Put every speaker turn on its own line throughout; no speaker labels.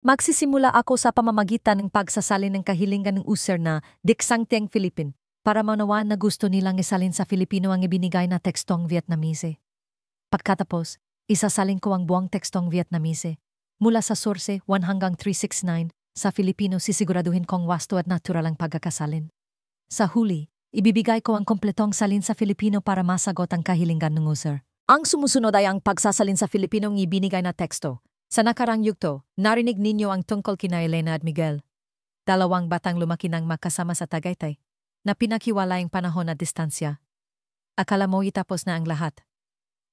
Magsisimula ako sa pamamagitan ng pagsasalin ng kahilingan ng user na diksangteng Philippine para maunawaan na gusto nilang isalin sa Filipino ang ibinigay na tekstong Vietnamese. Pagkatapos, isasalin ko ang buwang tekstong Vietnamese mula sa source 1 hanggang 369 sa Filipino sisiguraduhin kong wasto at natural ang pagkakasalin. Sa huli, ibibigay ko ang kompletong salin sa Filipino para masagot ang kahilingan ng user. Ang sumusunod ay ang pagsasalin sa Filipinong ibinigay na teksto. Sa nakarang yugto, narinig ninyo ang tungkol kina Elena at Miguel. Dalawang batang lumaki nang magkasama sa Tagaytay, na pinaghiwalayang panahon at distansya. Akala mo itapos na ang lahat.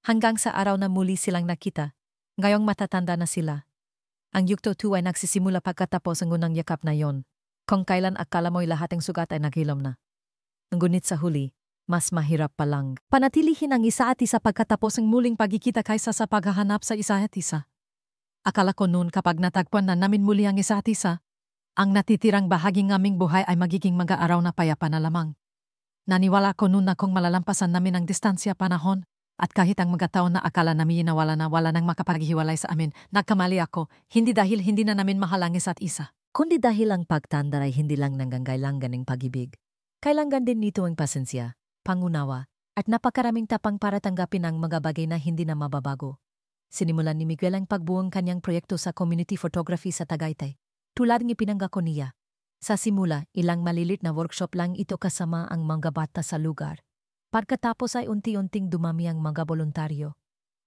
Hanggang sa araw na muli silang nakita, ngayong matatanda na sila. Ang yugto 2 ay nagsisimula pagkatapos ang unang yakap na yon, kung kailan akala mo'y lahat ng sugat ay naghilom na. Ngunit sa huli, mas mahirap pa lang. Panatilihin ang isa at isa pagkatapos ang muling pagkikita kaysa sa paghahanap sa isa at isa. Akala ko noon kapag natagpuan na namin muli ang isa't isa, ang natitirang bahaging aming buhay ay magiging mga araw na payapa na lamang. Naniwala ko noon na kung malalampasan namin ang distansya panahon at kahit ang mga taon na akala namin wala nang makapaghiwalay sa amin, nagkamali ako, hindi dahil hindi na namin mahal ang isa't isa. Kundi dahil ang pagtanda ay hindi lang nanggangailangan ng pag-ibig. Kailangan din nito ang pasensya, pangunawa, at napakaraming tapang para tanggapin ang mga bagay na hindi na mababago. Sinimulan ni Miguel ang pagbuong kanyang proyekto sa community photography sa Tagaytay, tulad ng ipinanggako niya. Sa simula, ilang malilit na workshop lang ito kasama ang mga bata sa lugar. Pagkatapos ay unti-unting dumami ang mga voluntaryo,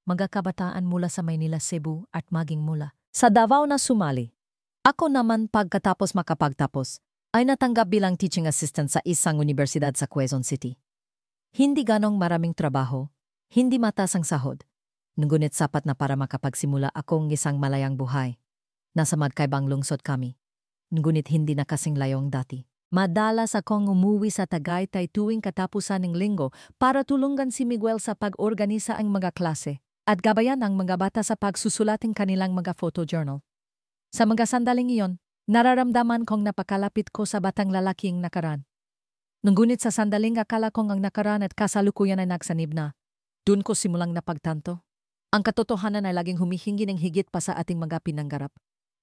mga kabataan mula sa Maynila, Cebu at maging mula sa Davao na sumali. Ako naman pagkatapos makapagtapos, ay natanggap bilang teaching assistant sa isang universidad sa Quezon City. Hindi ganong maraming trabaho, hindi mataas ang sahod. Ngunit sapat na para makapagsimula akong isang malayang buhay. Nasa magkaibang lungsod kami. Ngunit hindi na kasing layong dati. Madalas akong umuwi sa Tagaytay tuwing katapusan ng linggo para tulungan si Miguel sa pag-organisa ang mga klase at gabayan ang mga bata sa pagsusulat ng kanilang mga photojournal. Sa mga sandaling iyon, nararamdaman kong napakalapit ko sa batang lalaking nakaraan. Ngunit sa sandaling akala kong ang nakaraan at kasalukuyan ay nagsanib na, doon ko simulang napagtanto. Ang katotohanan ay laging humihingi ng higit pa sa ating mga pinanggarap.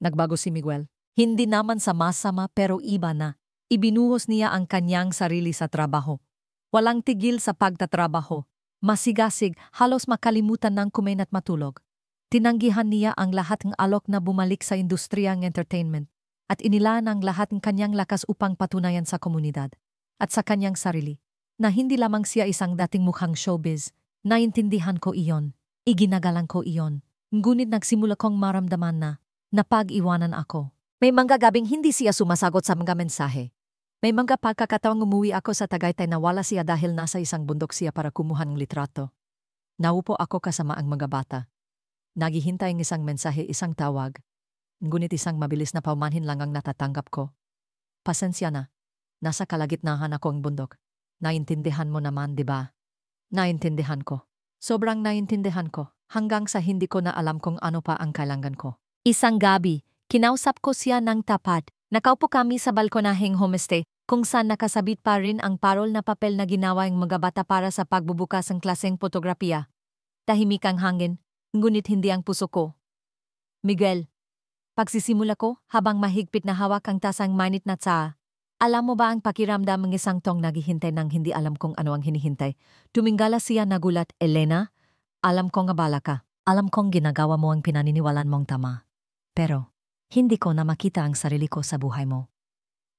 Nagbago si Miguel. Hindi naman sa masama pero iba na. Ibinuhos niya ang kanyang sarili sa trabaho. Walang tigil sa pagtatrabaho. Masigasig, halos makalimutan ng kumain at matulog. Tinanggihan niya ang lahat ng alok na bumalik sa industriyang entertainment at inilaan ang lahat ng kanyang lakas upang patunayan sa komunidad at sa kanyang sarili na hindi lamang siya isang dating mukhang showbiz. Naintindihan ko iyon. Iginagalang ko iyon. Ngunit nagsimula kong maramdaman na napag-iwanan ako. May mga gabing hindi siya sumasagot sa mga mensahe. May mga pagkakataong umuwi ako sa Tagaytay na wala siya dahil nasa isang bundok siya para kumuha ng litrato. Naupo ako kasama ang mga bata. Naghihintay ng isang mensahe, isang tawag. Ngunit isang mabilis na paumanhin lang ang natatanggap ko. Pasensya na. Nasa kalagitnaan ako ang bundok. Naintindihan mo naman, di ba? Naintindihan ko. Sobrang naintindihan ko, hanggang sa hindi ko na alam kung ano pa ang kailangan ko. Isang gabi, kinausap ko siya ng tapat. Nakaupo kami sa balkonaheng homestay, kung saan nakasabit pa rin ang parol na papel na ginawa ng mga bata para sa pagbubukas ng klaseng fotografiya. Tahimik ang hangin, ngunit hindi ang puso ko. Miguel, pagsisimula ko habang mahigpit na hawak ang tasang mainit na tsaa. Alam mo ba ang pakiramdam ng isang tong naghihintay nang hindi alam kung ano ang hinihintay? Tumingala siya nagulat, Elena, alam kong abala ka. Alam kong ginagawa mo ang pinaniniwalaan mong tama. Pero, hindi ko na makita ang sarili ko sa buhay mo.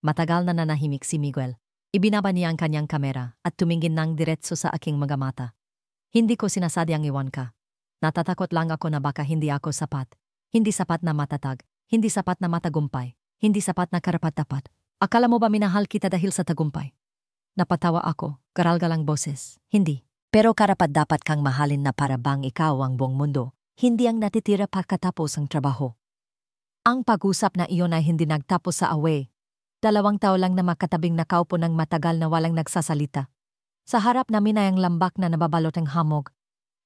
Matagal na nanahimik si Miguel. Ibinaba niya ang kanyang kamera at tumingin ng diretso sa aking mga mata. Hindi ko sinasadyang iwan ka. Natatakot lang ako na baka hindi ako sapat. Hindi sapat na matatag. Hindi sapat na matagumpay. Hindi sapat na karapat-dapat. Akala mo ba minahal kita dahil sa tagumpay? Napatawa ako, garalgalang boses. Hindi. Pero karapat-dapat kang mahalin na para bang ikaw ang buong mundo, hindi ang natitira pagkatapos ang trabaho. Ang pag-usap na iyon ay hindi nagtapos sa away. 2 taon lang na makatabing nakaupo ng matagal na walang nagsasalita. Sa harap namin ay ang lambak na nababalot ng hamog.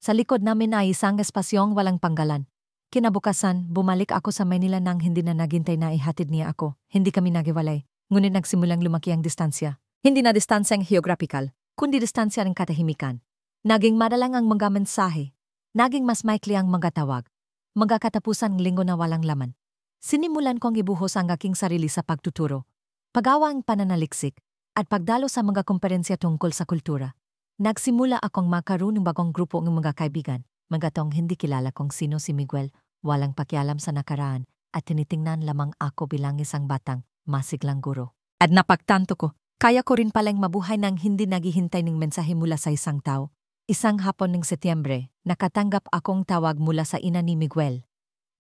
Sa likod namin ay isang espasyong walang panggalan. Kinabukasan, bumalik ako sa Manila nang hindi na naghintay na ihatid niya ako. Hindi kami nagiwalay. Ngunit nagsimulang lumaki ang distansya. Hindi na distansyang geographical, kundi distansya ng katahimikan. Naging madalang ang mga mensahe. Naging mas maikli ang mga tawag. Mga katapusang linggo na walang laman. Sinimulan kong ibuhos ang aking sarili sa pagtuturo, pagawa ang pananaliksik, at pagdalo sa mga komperensya tungkol sa kultura. Nagsimula akong makaroon ng bagong grupo ng mga kaibigan, magatong hindi kilala kung sino si Miguel, walang pakialam sa nakaraan, at tinitingnan lamang ako bilang isang batang, masiglang guro. At napagtanto ko, kaya ko rin palang mabuhay nang hindi naghihintay ng mensahe mula sa isang tao. Isang hapon ng Setyembre, nakatanggap akong tawag mula sa ina ni Miguel.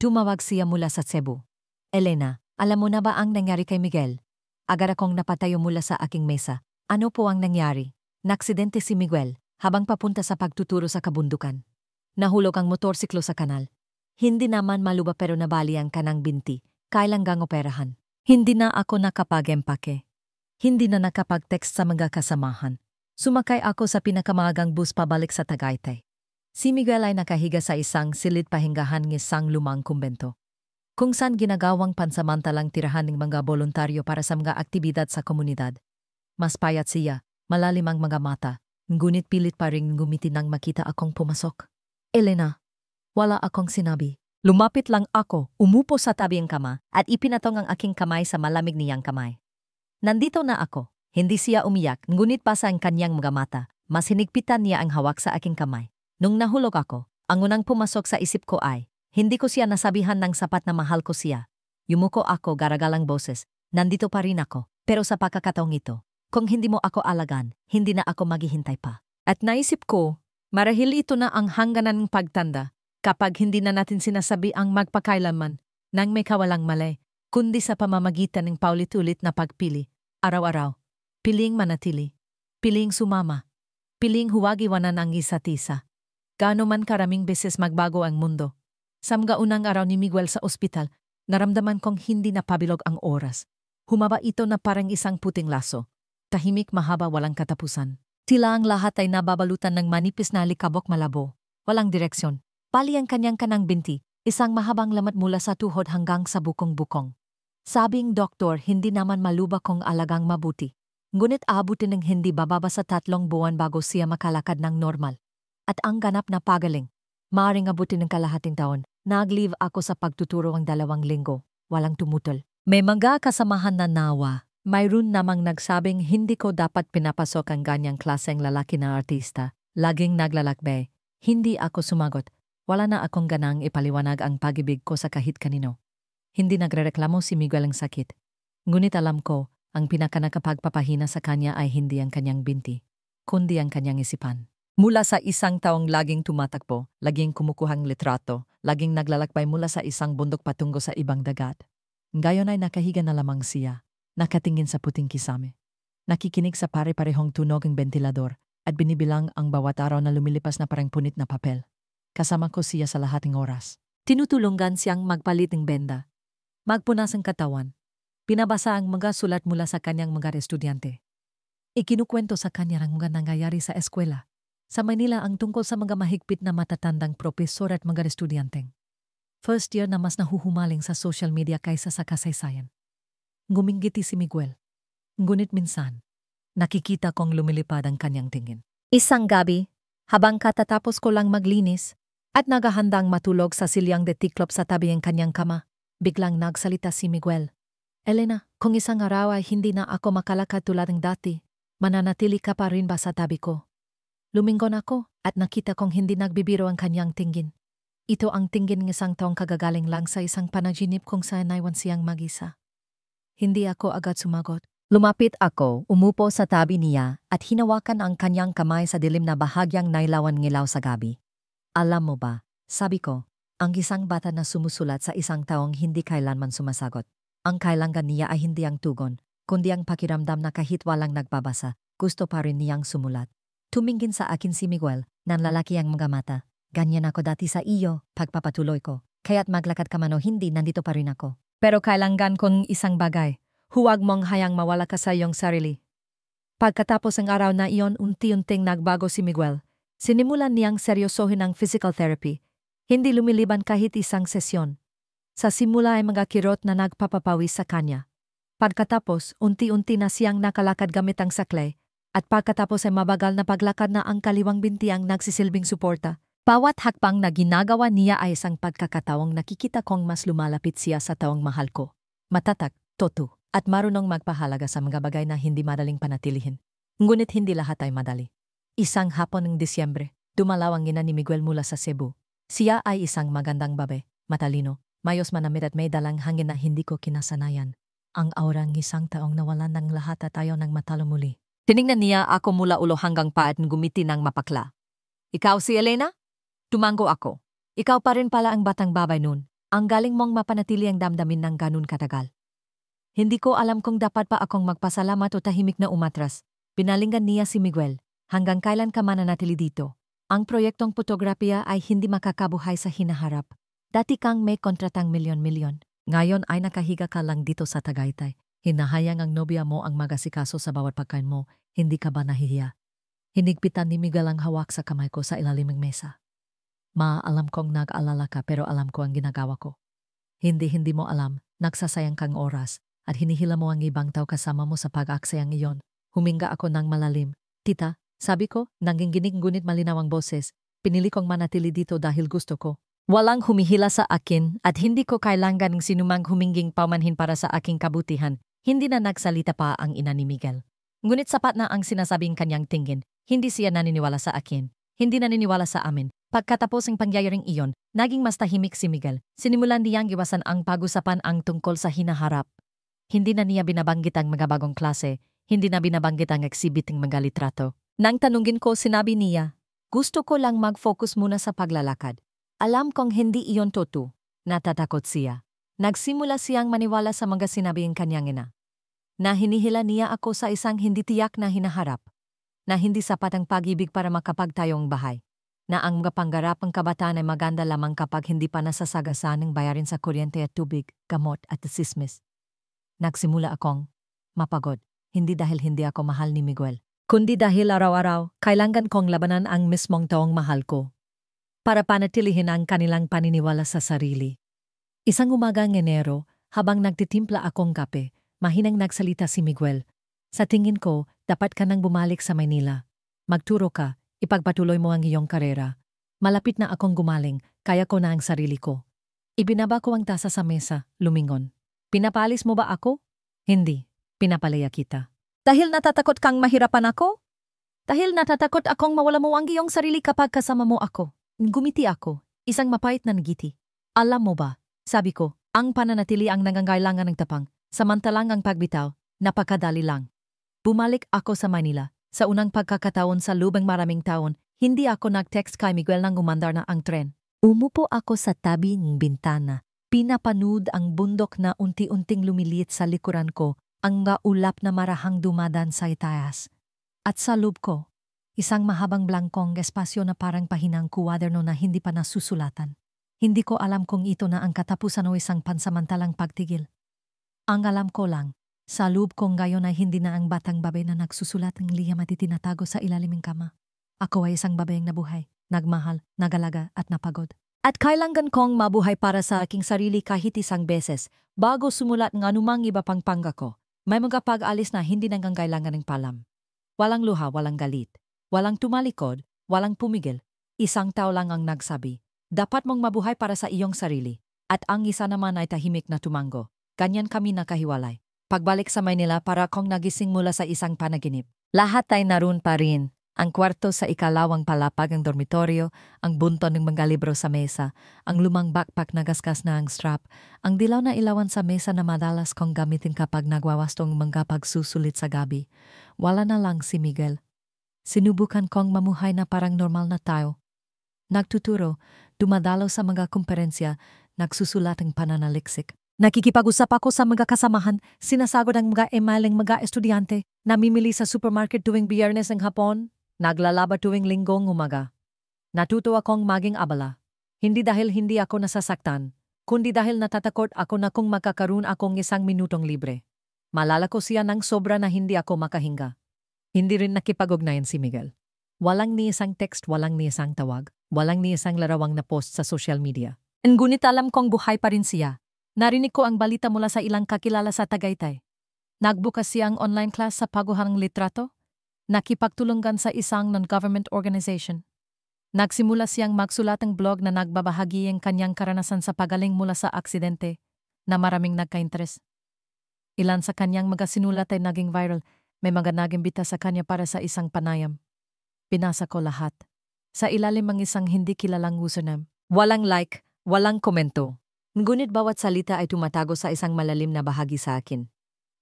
Tumawag siya mula sa Cebu. Elena, alam mo na ba ang nangyari kay Miguel? Agad akong napatayo mula sa aking mesa. Ano po ang nangyari? Naksidente si Miguel habang papunta sa pagtuturo sa kabundukan. Nahulog ang motorsiklo sa kanal. Hindi naman maluba pero nabali ang kanang binti. Kailangang operahan. Hindi na ako nakapag-empake. Hindi na nakapag-text sa mga kasamahan. Sumakay ako sa pinakamagang bus pabalik sa Tagaytay. Si Miguel ay nakahiga sa isang silid pahingahan ng isang lumang kumbento, kung saan ginagawang pansamantalang tirahan ng mga voluntaryo para sa mga aktibidad sa komunidad. Mas payat siya, malalim ang mga mata, ngunit pilit pa rin ngumiti nang makita akong pumasok. Elena, wala akong sinabi. Lumapit lang ako, umupo sa tabi ng kama, at ipinatong ang aking kamay sa malamig niyang kamay. Nandito na ako. Hindi siya umiyak, ngunit basa ang kanyang mga mata. Mas hinigpitan niya ang hawak sa aking kamay. Nung nahulog ako, ang unang pumasok sa isip ko ay, hindi ko siya nasabihan ng sapat na mahal ko siya. Yumuko ako garagalang boses, nandito pa rin ako, pero sa pagkakataong ito, kung hindi mo ako alagan, hindi na ako maghihintay pa. At naisip ko, marahil ito na ang hangganan ng pagtanda, kapag hindi na natin sinasabi ang magpakailanman, nang may kawalang mali, kundi sa pamamagitan ng paulit-ulit na pagpili, araw-araw. Piling manatili, piling sumama, piling huwag iwanan ang isa't isa. Gaano man karaming beses magbago ang mundo. Sa mga unang araw ni Miguel sa ospital, naramdaman kong hindi napabilog ang oras. Humaba ito na parang isang puting laso. Tahimik, mahaba, walang katapusan. Tila ang lahat ay nababalutan ng manipis na likabok malabo. Walang direksyon. Pali ang kanyang kanang binti, isang mahabang lamat mula sa tuhod hanggang sa bukong-bukong. Sabing doktor, hindi naman maluba kong alagang mabuti. Ngunit aabutin ng hindi bababa sa 3 buwan bago siya makalakad ng normal. At ang ganap na pagaling, maaaring abutin ng kalahating taon. Nag-leave ako sa pagtuturo ang 2 linggo, walang tumutol. May mga kasamahan na nawa. Mayroon namang nagsabing hindi ko dapat pinapasok ang ganyang klaseng lalaki na artista. Laging naglalakbay. Hindi ako sumagot. Wala na akong ganang ipaliwanag ang pag-ibig ko sa kahit kanino. Hindi nagrereklamo si Miguel ang sakit. Ngunit alam ko, ang pinakanakapagpapahina sa kanya ay hindi ang kanyang binti, kundi ang kanyang isipan. Mula sa isang taong laging tumatakbo, laging kumukuhang litrato, laging naglalakbay mula sa isang bundok patungo sa ibang dagat. Ngayon ay nakahiga na lamang siya, nakatingin sa puting kisame. Nakikinig sa pare-parehong tunog ng bentilador at binibilang ang bawat araw na lumilipas na parang punit na papel. Kasama ko siya sa lahat ng oras. Tinutulungan siyang magpalit ng benda, magpunas ang katawan. Pinabasa ang mga sulat mula sa kanyang mga estudyante. Ikinukwento sa kanya ang mga nangyayari sa eskwela. Sa Manila ang tungkol sa mga mahigpit na matatandang propesor at mga estudyanteng. First year na mas nahuhumaling sa social media kaysa sa kasaysayan. Ngumingiti si Miguel. Ngunit minsan, nakikita kong lumilipad ang kanyang tingin. Isang gabi, habang katatapos ko lang maglinis at naghahandang matulog sa silyang de tiklop sa tabi ng kanyang kama, biglang nagsalita si Miguel. Elena, kung isang araw ay hindi na ako makalakad tulad ng dati, mananatili ka pa rin ba sa tabi ko? Lumingon ako at nakita kong hindi nagbibiro ang kanyang tingin. Ito ang tingin ng isang taong kagagaling lang sa isang panaginip kung saan naiwan siyang mag-isa. Hindi ako agad sumagot. Lumapit ako, umupo sa tabi niya at hinawakan ang kanyang kamay sa dilim na bahagyang nailawan ngilaw sa gabi. Alam mo ba, sabi ko, ang isang bata na sumusulat sa isang taong hindi kailanman sumasagot. Ang kailangan niya ay hindi ang tugon, kundi ang pakiramdam na kahit walang nagbabasa, gusto pa rin niyang sumulat. Tumingin sa akin si Miguel, nang lalaki ang mga mata. Ganyan ako dati sa iyo, pagpapatuloy ko. Kaya't maglakad ka man o hindi, nandito pa rin ako. Pero kailangan kong isang bagay. Huwag mong hayang mawala ka sa iyong sarili. Pagkatapos ng araw na iyon, unti-unting nagbago si Miguel. Sinimulan niyang seryosohin ang physical therapy. Hindi lumiliban kahit isang sesyon. Sa simula ay mga kirot na nagpapapawis sa kanya. Pagkatapos, unti-unti na siyang nakalakad gamit ang saklay, at pagkatapos ay mabagal na paglakad na ang kaliwang binti ang nagsisilbing suporta. Bawat hakbang na ginagawa niya ay isang pagkakataong nakikita kong mas lumalapit siya sa taong mahal ko. Matatag, toto, at marunong magpahalaga sa mga bagay na hindi madaling panatilihin. Ngunit hindi lahat ay madali. Isang hapon ng Disyembre, dumalaw ang ina ni Miguel mula sa Cebu. Siya ay isang magandang babe, matalino, mayos manamit at may dalang hangin na hindi ko kinasanayan. Ang aura ng isang taong nawalan ng lahat at ayaw ng matalo muli. Tiningnan niya ako mula ulo hanggang paa at gumiti ng mapakla. Ikaw si Elena? Tumango ako. Ikaw pa rin pala ang batang babay nun. Ang galing mong mapanatili ang damdamin ng ganun katagal. Hindi ko alam kung dapat pa akong magpasalamat o tahimik na umatras. Pinalinggan niya si Miguel. Hanggang kailan ka mananatili dito? Ang proyektong fotografiya ay hindi makakabuhay sa hinaharap. Dati kang may kontratang milyon-milyon. Ngayon ay nakahiga ka lang dito sa Tagaytay. Hinahayang ang nobya mo ang magasikaso sa bawat pagkain mo. Hindi ka ba nahihiya? Hinigpitan ni Miguel ang hawak sa kamay ko sa ilalim ng mesa. Alam kong nag-alala ka pero alam ko ang ginagawa ko. Hindi mo alam, nagsasayang kang oras at hinihila mo ang ibang tao kasama mo sa pag-aksayang iyon. Huminga ako ng malalim. Tita, sabi ko, nangginginig ngunit malinaw ang boses. Pinili kong manatili dito dahil gusto ko. Walang humihila sa akin at hindi ko kailangan ng sinumang huminging paumanhin para sa aking kabutihan. Hindi na nagsalita pa ang ina ni Miguel. Ngunit sapat na ang sinasabing kanyang tingin. Hindi siya naniniwala sa akin. Hindi naniniwala sa amin. Pagkatapos ng pangyayaring iyon, naging mas tahimik si Miguel. Sinimulan niyang iwasan ang pag-usapan ang tungkol sa hinaharap. Hindi na niya binabanggit ang mga bagong klase. Hindi na binabanggit ang exhibit ng mga litrato. Nang tanungin ko, sinabi niya, gusto ko lang mag-focus muna sa paglalakad. Alam kong hindi iyon totoo. Natatakot siya. Nagsimula siyang maniwala sa mga sinabi ng kanyang ina. Na hinihila niya ako sa isang hindi tiyak na hinaharap. Na hindi sapat ang pag-ibig para makapagtayong bahay. Na ang mga pangarap ng kabataan ay maganda lamang kapag hindi pa nasasagasan ng bayarin sa kuryente at tubig, gamot at sismis. Nagsimula akong mapagod. Hindi dahil hindi ako mahal ni Miguel. Kundi dahil araw-araw, kailangan kong labanan ang mismong taong mahal ko. Para panatilihin ang kanilang paniniwala sa sarili. Isang umaga ng Enero, habang nagtitimpla akong kape, mahinang nagsalita si Miguel. Sa tingin ko, dapat ka nang bumalik sa Maynila. Magturo ka, ipagpatuloy mo ang iyong karera. Malapit na akong gumaling, kaya ko na ang sarili ko. Ibinaba ko ang tasa sa mesa, lumingon. Pinapalis mo ba ako? Hindi, pinapalaya kita. Dahil natatakot kang mahirapan ako? Dahil natatakot akong mawala mo ang iyong sarili kapag kasama mo ako. Gumiti ako, isang mapait na ngiti. Alam mo ba, sabi ko, ang pananatili ang nangangailangan ng tapang, samantalang ang pagbitaw, napakadali lang. Bumalik ako sa Manila. Sa unang pagkakataon sa lubang maraming taon, hindi ako nag-text kay Miguel nang umandar na ang tren. Umupo ako sa tabi ng bintana. Pinapanood ang bundok na unti-unting lumiliit sa likuran ko, ang mga ulap na marahang dumadan sa itaas. At sa loob ko, isang mahabang blangkong espasyo na parang pahinang kuwaderno na hindi pa nasusulatan. Hindi ko alam kung ito na ang katapusan o isang pansamantalang pagtigil. Ang alam ko lang, sa loob kong gayon ay hindi na ang batang babae na nagsusulat ng liham at itinatago sa ilalim ng kama. Ako ay isang babaeng nabuhay, nagmahal, nagalaga at napagod. At kailangan kong mabuhay para sa aking sarili kahit isang beses bago sumulat ng anumang iba pang pangako. May mga pag-alis na hindi nangangailangan ng palam. Walang luha, walang galit. Walang tumalikod, walang pumigil. Isang tao lang ang nagsabi, dapat mong mabuhay para sa iyong sarili. At ang isa naman ay tahimik na tumango. Ganyan kami nakahiwalay. Pagbalik sa Maynila para akong nagising mula sa isang panaginip. Lahat ay naroon pa rin. Ang kwarto sa ikalawang palapag ng dormitoryo, ang bunton ng mga libro sa mesa, ang lumang backpack na gasgas na ang strap, ang dilaw na ilawan sa mesa na madalas kong gamitin kapag nagwawastong mga pagsusulit sa gabi. Wala na lang si Miguel. Sinubukan kong mamuhay na parang normal na tao. Nagtuturo, dumadalaw sa mga kumperensya, nagsusulat ng pananaliksik. Nakikipag-usap ako sa mga kasamahan, sinasagod ang mga email ng mga estudyante, namimili sa supermarket tuwing Biyernes ng hapon, naglalaba tuwing Linggong umaga. Natuto akong maging abala. Hindi dahil hindi ako nasasaktan, kundi dahil natatakot ako na kung makakaroon akong isang minutong libre. Malala ko siya ng sobra na hindi ako makahinga. Hindi rin nakipag-ugnayan si Miguel. Walang ni isang text, walang ni isang tawag, walang ni isang larawang na post sa social media. Ngunit alam kong buhay pa rin siya. Narinig ko ang balita mula sa ilang kakilala sa Tagaytay. Nagbukas siyang online class sa paguhang litrato. Nakipagtulungan sa isang non-government organization. Nagsimula siyang magsulat ng blog na nagbabahagi ang kanyang karanasan sa pagaling mula sa aksidente na maraming nagka-interes. Ilan sa kanyang mga sinulat ay naging viral. May mga nag-imbita sa kanya para sa isang panayam. Pinasa ko lahat. Sa ilalim ng isang hindi kilalang username. Walang like, walang komento. Ngunit bawat salita ay tumatago sa isang malalim na bahagi sa akin.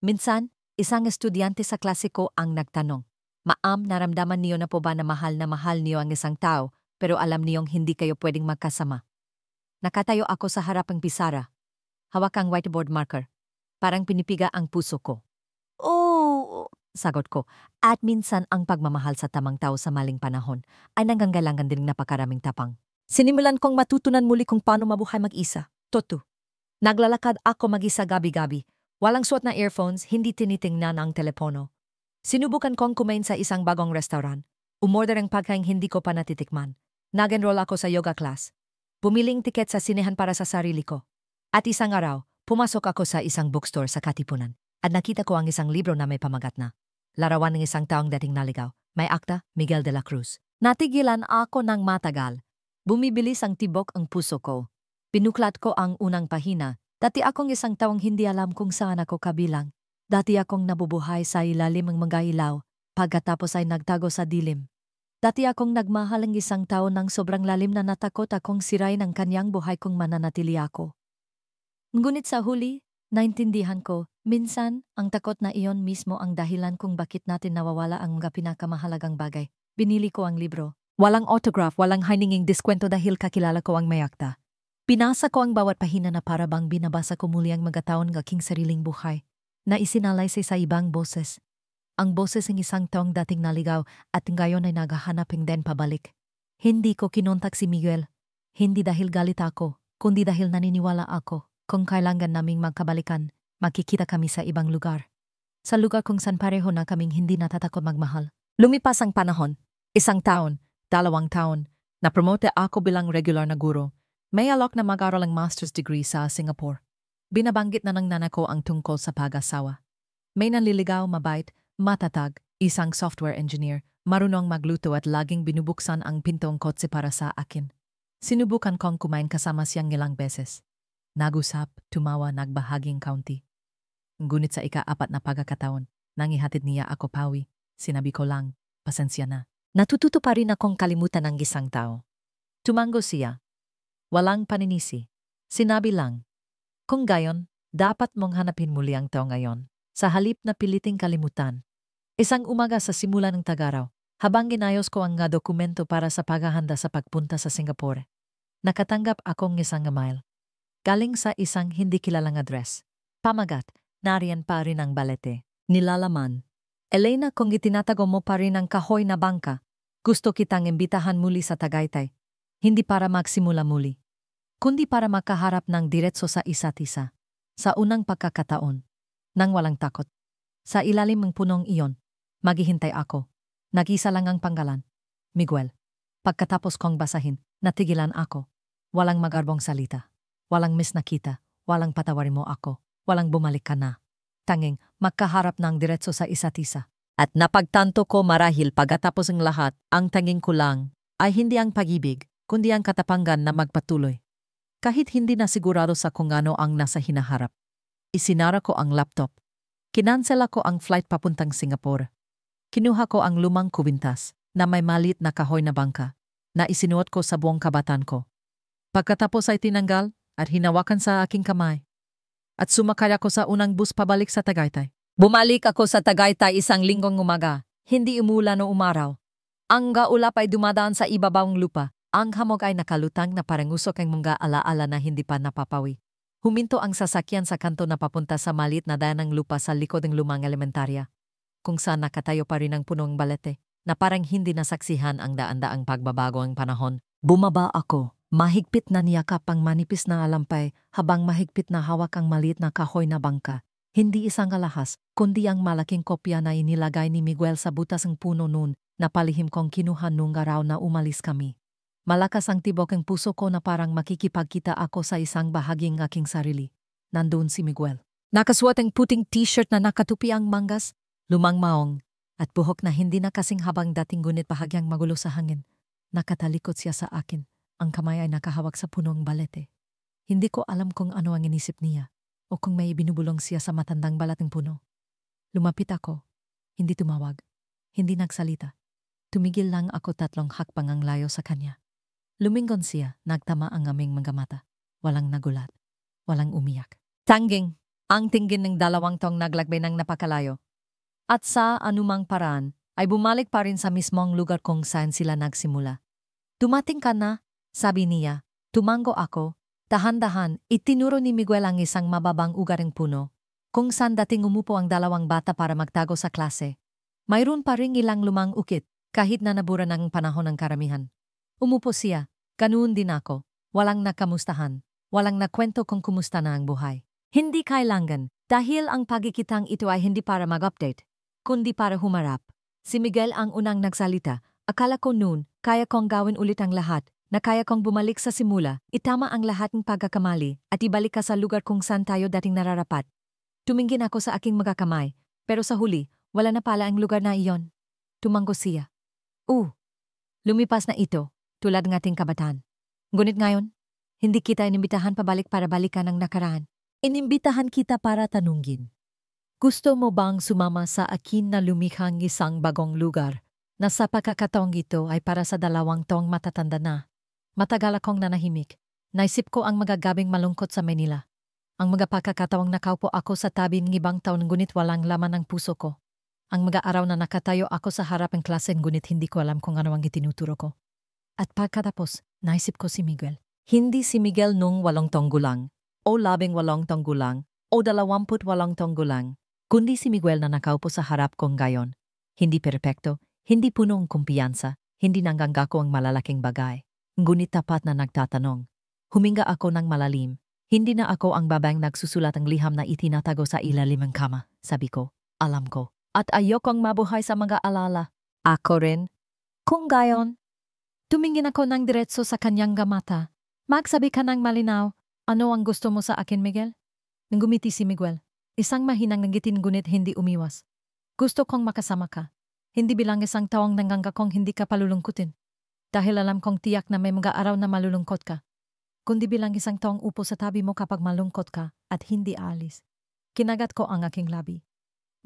Minsan, isang estudyante sa klase ko ang nagtanong, "Ma'am, naramdaman niyo na po ba na mahal niyo ang isang tao, pero alam niyong hindi kayo pwedeng magkasama?" Nakatayo ako sa harap ng pisara. Hawak ang whiteboard marker. Parang pinipiga ang puso ko. "Oo," sagot ko. At minsan ang pagmamahal sa tamang tao sa maling panahon ay nangangailangan din ng napakaraming tapang. Sinimulan kong matutunan muli kung paano mabuhay mag-isa. Toto. Naglalakad ako mag-isa gabi-gabi. Walang suot na earphones, hindi tinitingnan ang telepono. Sinubukan kong kumain sa isang bagong restaurant. Umorder ang pagkain hindi ko pa natitikman. Nag-enroll ako sa yoga class. Bumiling tiket sa sinehan para sa sarili ko. At isang araw, pumasok ako sa isang bookstore sa Katipunan at nakita ko ang isang libro na may pamagat na Larawan ng isang taong dating naligaw. May akta, Miguel de la Cruz. Natigilan ako ng matagal. Bumibilis ang tibok ang puso ko. Pinuklat ko ang unang pahina. Dati akong isang taong hindi alam kung saan ako kabilang. Dati akong nabubuhay sa ilalim ng mga ilaw, pagkatapos ay nagtago sa dilim. Dati akong nagmahal ng isang tao ng sobrang lalim na natakot akong sirain ang kanyang buhay kung mananatili ako. Ngunit sa huli, naintindihan ko, minsan ang takot na iyon mismo ang dahilan kung bakit natin nawawala ang mga pinakamahalagang bagay. Binili ko ang libro. Walang autograph, walang hininging diskwento dahil kakilala ko ang may akta. Pinasa ko ang bawat pahina na para bang binabasa ko muli ang mga taon ng aking sariling buhay na isinalaysay sa ibang boses. Ang boses ng isang taong dating naligaw at ngayon ay naghahanap ng den pabalik. Hindi ko kinontak si Miguel. Hindi dahil galit ako, kundi dahil naniniwala ako. Kung kailangan naming magkabalikan, makikita kami sa ibang lugar. Sa lugar kung saan pareho na kaming hindi natatakot magmahal. Lumipas ang panahon, 1 taon, 2 taon, na-promote ako bilang regular na guro. May alok na mag-aral ang master's degree sa Singapore. Binabanggit na ng nana ko ang tungkol sa pag-asawa. May nanliligaw, mabait, matatag, isang software engineer, marunong magluto at laging binubuksan ang pintong kotse para sa akin. Sinubukan kong kumain kasama siyang ilang beses. Nag-usap, tumawa, nagbahaging kaunti. Ngunit sa ika-4 na pagkakataon, nangihatid niya ako pawi. Sinabi ko lang, pasensya na. Natututo pa rin akong kalimutan ng isang tao. Tumango siya. Walang paninisi. Sinabi lang, kung gayon, dapat mong hanapin muli ang tao ngayon, sa halip na piliting kalimutan. Isang umaga sa simula ng tag-araw, habang ginayos ko ang nga dokumento para sa paghahanda sa pagpunta sa Singapore, nakatanggap akong isang email. Galing sa isang hindi kilalang address. Pamagat, nariyan pa rin ang balete. Nilalaman, Elena, kung itinatago mo pa rin ang kahoy na bangka, gusto kitang imbitahan muli sa Tagaytay. Hindi para magsimula muli, kundi para makaharap ng diretso sa isa't isa. Sa unang pagkakataon, nang walang takot. Sa ilalim ng punong iyon, maghihintay ako. Nag-isa lang ang pangalan, Miguel. Pagkatapos kong basahin, natigilan ako. Walang magarbong salita. Walang miss na kita. Walang patawarin mo ako. Walang bumalik ka na. Tanging magkaharap ng diretso sa isa't isa. At napagtanto ko marahil pagkatapos ng lahat, ang tanging kulang ay hindi ang pag-ibig, kundi ang katapangan na magpatuloy. Kahit hindi na sigurado sa kung ano ang nasa hinaharap. Isinara ko ang laptop. Kinansela ko ang flight papuntang Singapore. Kinuha ko ang lumang kubintas na may maliit na kahoy na bangka na isinuot ko sa buong kabataan ko. Pagkatapos ay tinanggal at hinawakan sa aking kamay. At sumakay ako sa unang bus pabalik sa Tagaytay. Bumalik ako sa Tagaytay 1 linggong umaga. Hindi umulan o umaraw. Ang ulap ay dumadaan sa ibabawang lupa. Ang hamog ay nakalutang na parang usok ang mga alaala na hindi pa napapawi. Huminto ang sasakyan sa kanto na papunta sa maliit na daan ng lupa sa likod ng lumang elementarya, kung saan nakatayo pa rin ang punong balete na parang hindi nasaksihan ang daan-daang pagbabago ng panahon. Bumaba ako, mahigpit na niyakap ang manipis na alampay habang mahigpit na hawak ang maliit na kahoy na bangka. Hindi isang alahas, kundi ang malaking kopya na inilagay ni Miguel sa butas ng puno noon na palihim kong kinuha nung araw na umalis kami. Malakas ang tibok ng puso ko na parang makikipagkita ako sa isang bahaging aking sarili. Nandoon si Miguel. Nakasuot ang puting t-shirt na nakatupi ang mangas, lumang maong, at buhok na hindi na kasing habang dating ngunit bahagyang magulo sa hangin. Nakatalikod siya sa akin. Ang kamay ay nakahawak sa punong balete. Hindi ko alam kung ano ang inisip niya o kung may binubulong siya sa matandang balat ng puno. Lumapit ako. Hindi tumawag. Hindi nagsalita. Tumigil lang ako 3 hakbang ang layo sa kanya. Lumingon siya, nagtama ang aming mga mata. Walang nagulat. Walang umiyak. Tangging, ang tingin ng 2 taong naglagbay ng napakalayo. At sa anumang paraan, ay bumalik pa rin sa mismong lugar kung saan sila nagsimula. Dumating ka na, sabi niya. Tumango ako. Dahan-dahan, itinuro ni Miguel ang isang mababang ugaring puno, kung saan dating umupo ang 2 bata para magtago sa klase. Mayroon pa ring ilang lumang ukit, kahit na nabura ng panahon ng karamihan. Umupo siya, ganoon din ako. Walang nakamustahan, walang nakwento kung kumusta na ang buhay. Hindi kailangan, dahil ang pagkikitang ito ay hindi para mag-update, kundi para humarap. Si Miguel ang unang nagsalita. Akala ko noon, kaya kong gawin ulit ang lahat, na kaya kong bumalik sa simula, itama ang lahat ng pagkakamali, at ibalik ka sa lugar kung saan tayo dating nararapat. Tumingin ako sa aking mga kamay, pero sa huli, wala na pala ang lugar na iyon. Tumango siya. Lumipas na ito, tulad ng ating kabataan. Ngunit ngayon, hindi kita inimbitahan pabalik para balikan ang nakaraan. Inimbitahan kita para tanungin. Gusto mo bang sumama sa akin na lumikhang isang bagong lugar? Na sa pagkakataong ito ay para sa 2 taong matatanda na. Matagal akong nanahimik. Naisip ko ang mga gabing malungkot sa Manila. Ang mga pagkakataong nakaupo ako sa tabi ng ibang taon ngunit walang laman ang puso ko. Ang mga araw na nakatayo ako sa harap ng klase ngunit hindi ko alam kung ano ang itinuturo ko. At pagkatapos, naisip ko si Miguel. Hindi si Miguel nung 8 taong gulang, o 18 taong gulang, o 28 taong gulang, kundi si Miguel na nakaupo sa harap kong gayon. Hindi perpekto. Hindi puno ang kumpiyansa, hindi nanggangako ang malalaking bagay. Ngunit tapat na nagtatanong. Huminga ako ng malalim. Hindi na ako ang babaeng nagsusulat ang liham na itinatago sa ilalim ng kama, sabi ko. Alam ko. At ayokong mabuhay sa mga alala. Ako rin. Kung gayon, tumingin ako ng diretso sa kanyang mata. Magsabi ka ng malinaw, ano ang gusto mo sa akin, Miguel? Nangumiti si Miguel. Isang mahinang nangitin ngunit hindi umiwas. Gusto kong makasama ka. Hindi bilang isang taong nanggangakong hindi ka palulungkutin. Dahil alam kong tiyak na may mga araw na malulungkot ka. Kundi bilang isang taong upo sa tabi mo kapag malungkot ka at hindi aalis. Kinagat ko ang aking labi.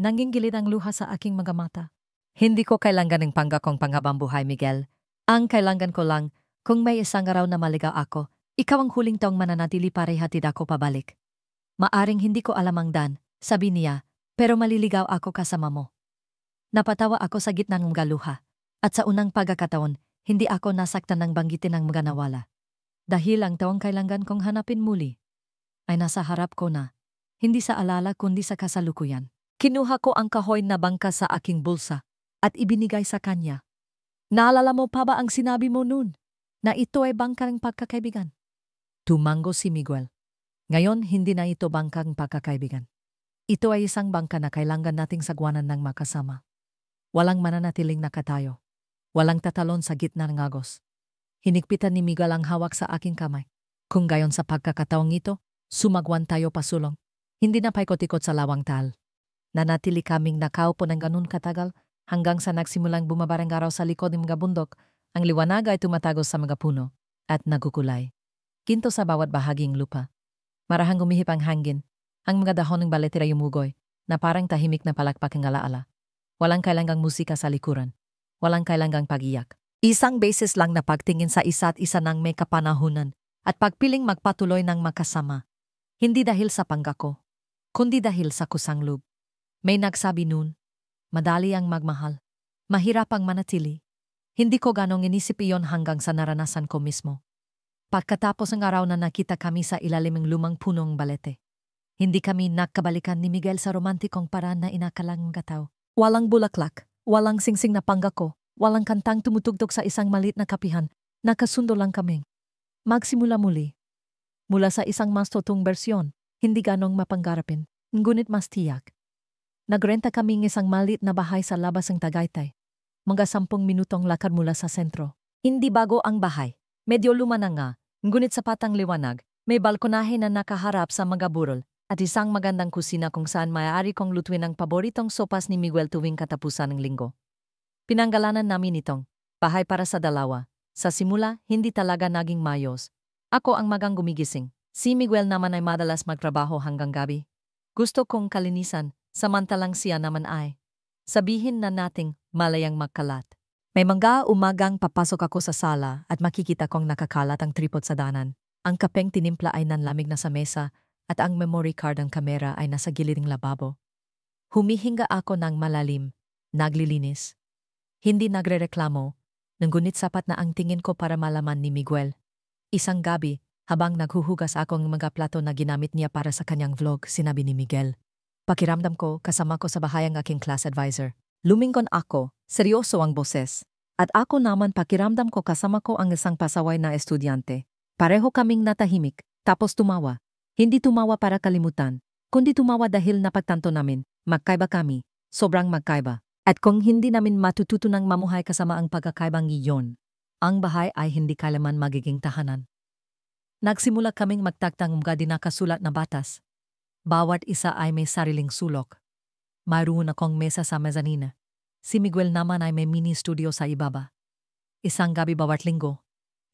Nanginggilid ang luha sa aking mga mata. Hindi ko kailangan ng panggakong panghabang buhay, Miguel. Ang kailangan ko lang, kung may isang araw na maligaw ako, ikaw ang huling taong mananatili para ihatid ako pabalik. Maaring hindi ko alam ang dan, sabi niya, pero maliligaw ako kasama mo. Napatawa ako sa gitna ng mga luha, at sa unang pagkakataon, hindi ako nasaktan ng banggitin ng mga nawala. Dahil ang taong kailangan kong hanapin muli, ay nasa harap ko na, hindi sa alala kundi sa kasalukuyan. Kinuha ko ang kahoy na bangka sa aking bulsa, at ibinigay sa kanya. Naalala mo pa ba ang sinabi mo noon, na ito ay bangka ng pagkakaibigan? Tumango si Miguel. Ngayon, hindi na ito bangkang pagkakaibigan. Ito ay isang bangka na kailangan nating sagwanan ng makasama. Walang mananatiling nakatayo. Walang tatalon sa gitna ng agos. Hinigpitan ni Miguel ang hawak sa aking kamay. Kung gayon sa pagkakataong ito, sumagwan tayo pasulong. Hindi na paikot-ikot sa lawang tal. Nanatili kaming nakaupo ng ganun katagal hanggang sa nagsimulang bumabarang araw sa likod ng mga bundok. Ang liwanag ay tumatagos sa mga puno at nagukulay. Ginto sa bawat bahaging lupa. Marahang umihip ang hangin. Ang mga dahon ng baletira yumugoy na parang tahimik na palakpak ng alaala. Walang kailangang musika sa likuran. Walang kailangang pag-iyak. Isang beses lang na pagtingin sa isa't isa ng may kapanahunan at pagpiling magpatuloy ng makasama. Hindi dahil sa panggako, kundi dahil sa kusangloob. May nagsabi nun, madali ang magmahal. Mahirap ang manatili. Hindi ko ganong inisip iyon hanggang sa naranasan ko mismo. Pagkatapos ng araw na nakita kami sa ilalim ng lumang punong balete, hindi kami nakabalikan ni Miguel sa romantikong paraan na inakalang gataw. Walang bulaklak, walang singsing na panggako, walang kantang tumutugtog sa isang maliit na kapihan, nakasundo lang kaming. Magsimula muli. Mula sa isang mas totong bersyon, hindi ganong mapanggarapin, ngunit mas tiyak. Nagrenta kaming isang maliit na bahay sa labas ng Tagaytay. Mga 10 minutong lakad mula sa sentro. Hindi bago ang bahay. Medyo luma na nga, ngunit sapat ang liwanag. May balkonahe na nakaharap sa mga burol. At isang magandang kusina kung saan maaari kong lutuin ang paboritong sopas ni Miguel tuwing katapusan ng linggo. Pinanggalanan namin itong bahay para sa 2 Sa simula, hindi talaga naging mayos. Ako ang magang gumigising. Si Miguel naman ay madalas magtrabaho hanggang gabi. Gusto kong kalinisan, samantalang siya naman ay. Sabihin na nating malayang magkalat. May mga umagang papasok ako sa sala at makikita kong nakakalat ang tripod sa danan. Ang kapeng tinimpla ay nanlamig na sa mesa at ang memory card ng kamera ay nasa gilid ng lababo. Humihinga ako ng malalim, naglilinis. Hindi nagrereklamo, ngunit sapat na ang tingin ko para malaman ni Miguel. Isang gabi, habang naghuhugas ako ng mga plato na ginamit niya para sa kanyang vlog, sinabi ni Miguel. Pakiramdam ko, kasama ko sa bahay ang aking class advisor. Lumingon ako, seryoso ang boses. At ako naman pakiramdam ko kasama ko ang isang pasaway na estudyante. Pareho kaming natahimik, tapos tumawa. Hindi tumawa para kalimutan, kundi tumawa dahil napagtanto namin, magkaiba kami, sobrang magkaiba. At kung hindi namin matututo ng mamuhay kasama ang pagkakaibang iyon, ang bahay ay hindi kailanman magiging tahanan. Nagsimula kaming magtaktang mga dinakasulat na batas. Bawat isa ay may sariling sulok. Mayroon akong mesa sa mezzanina. Si Miguel naman ay may mini studio sa ibaba. Isang gabi bawat linggo,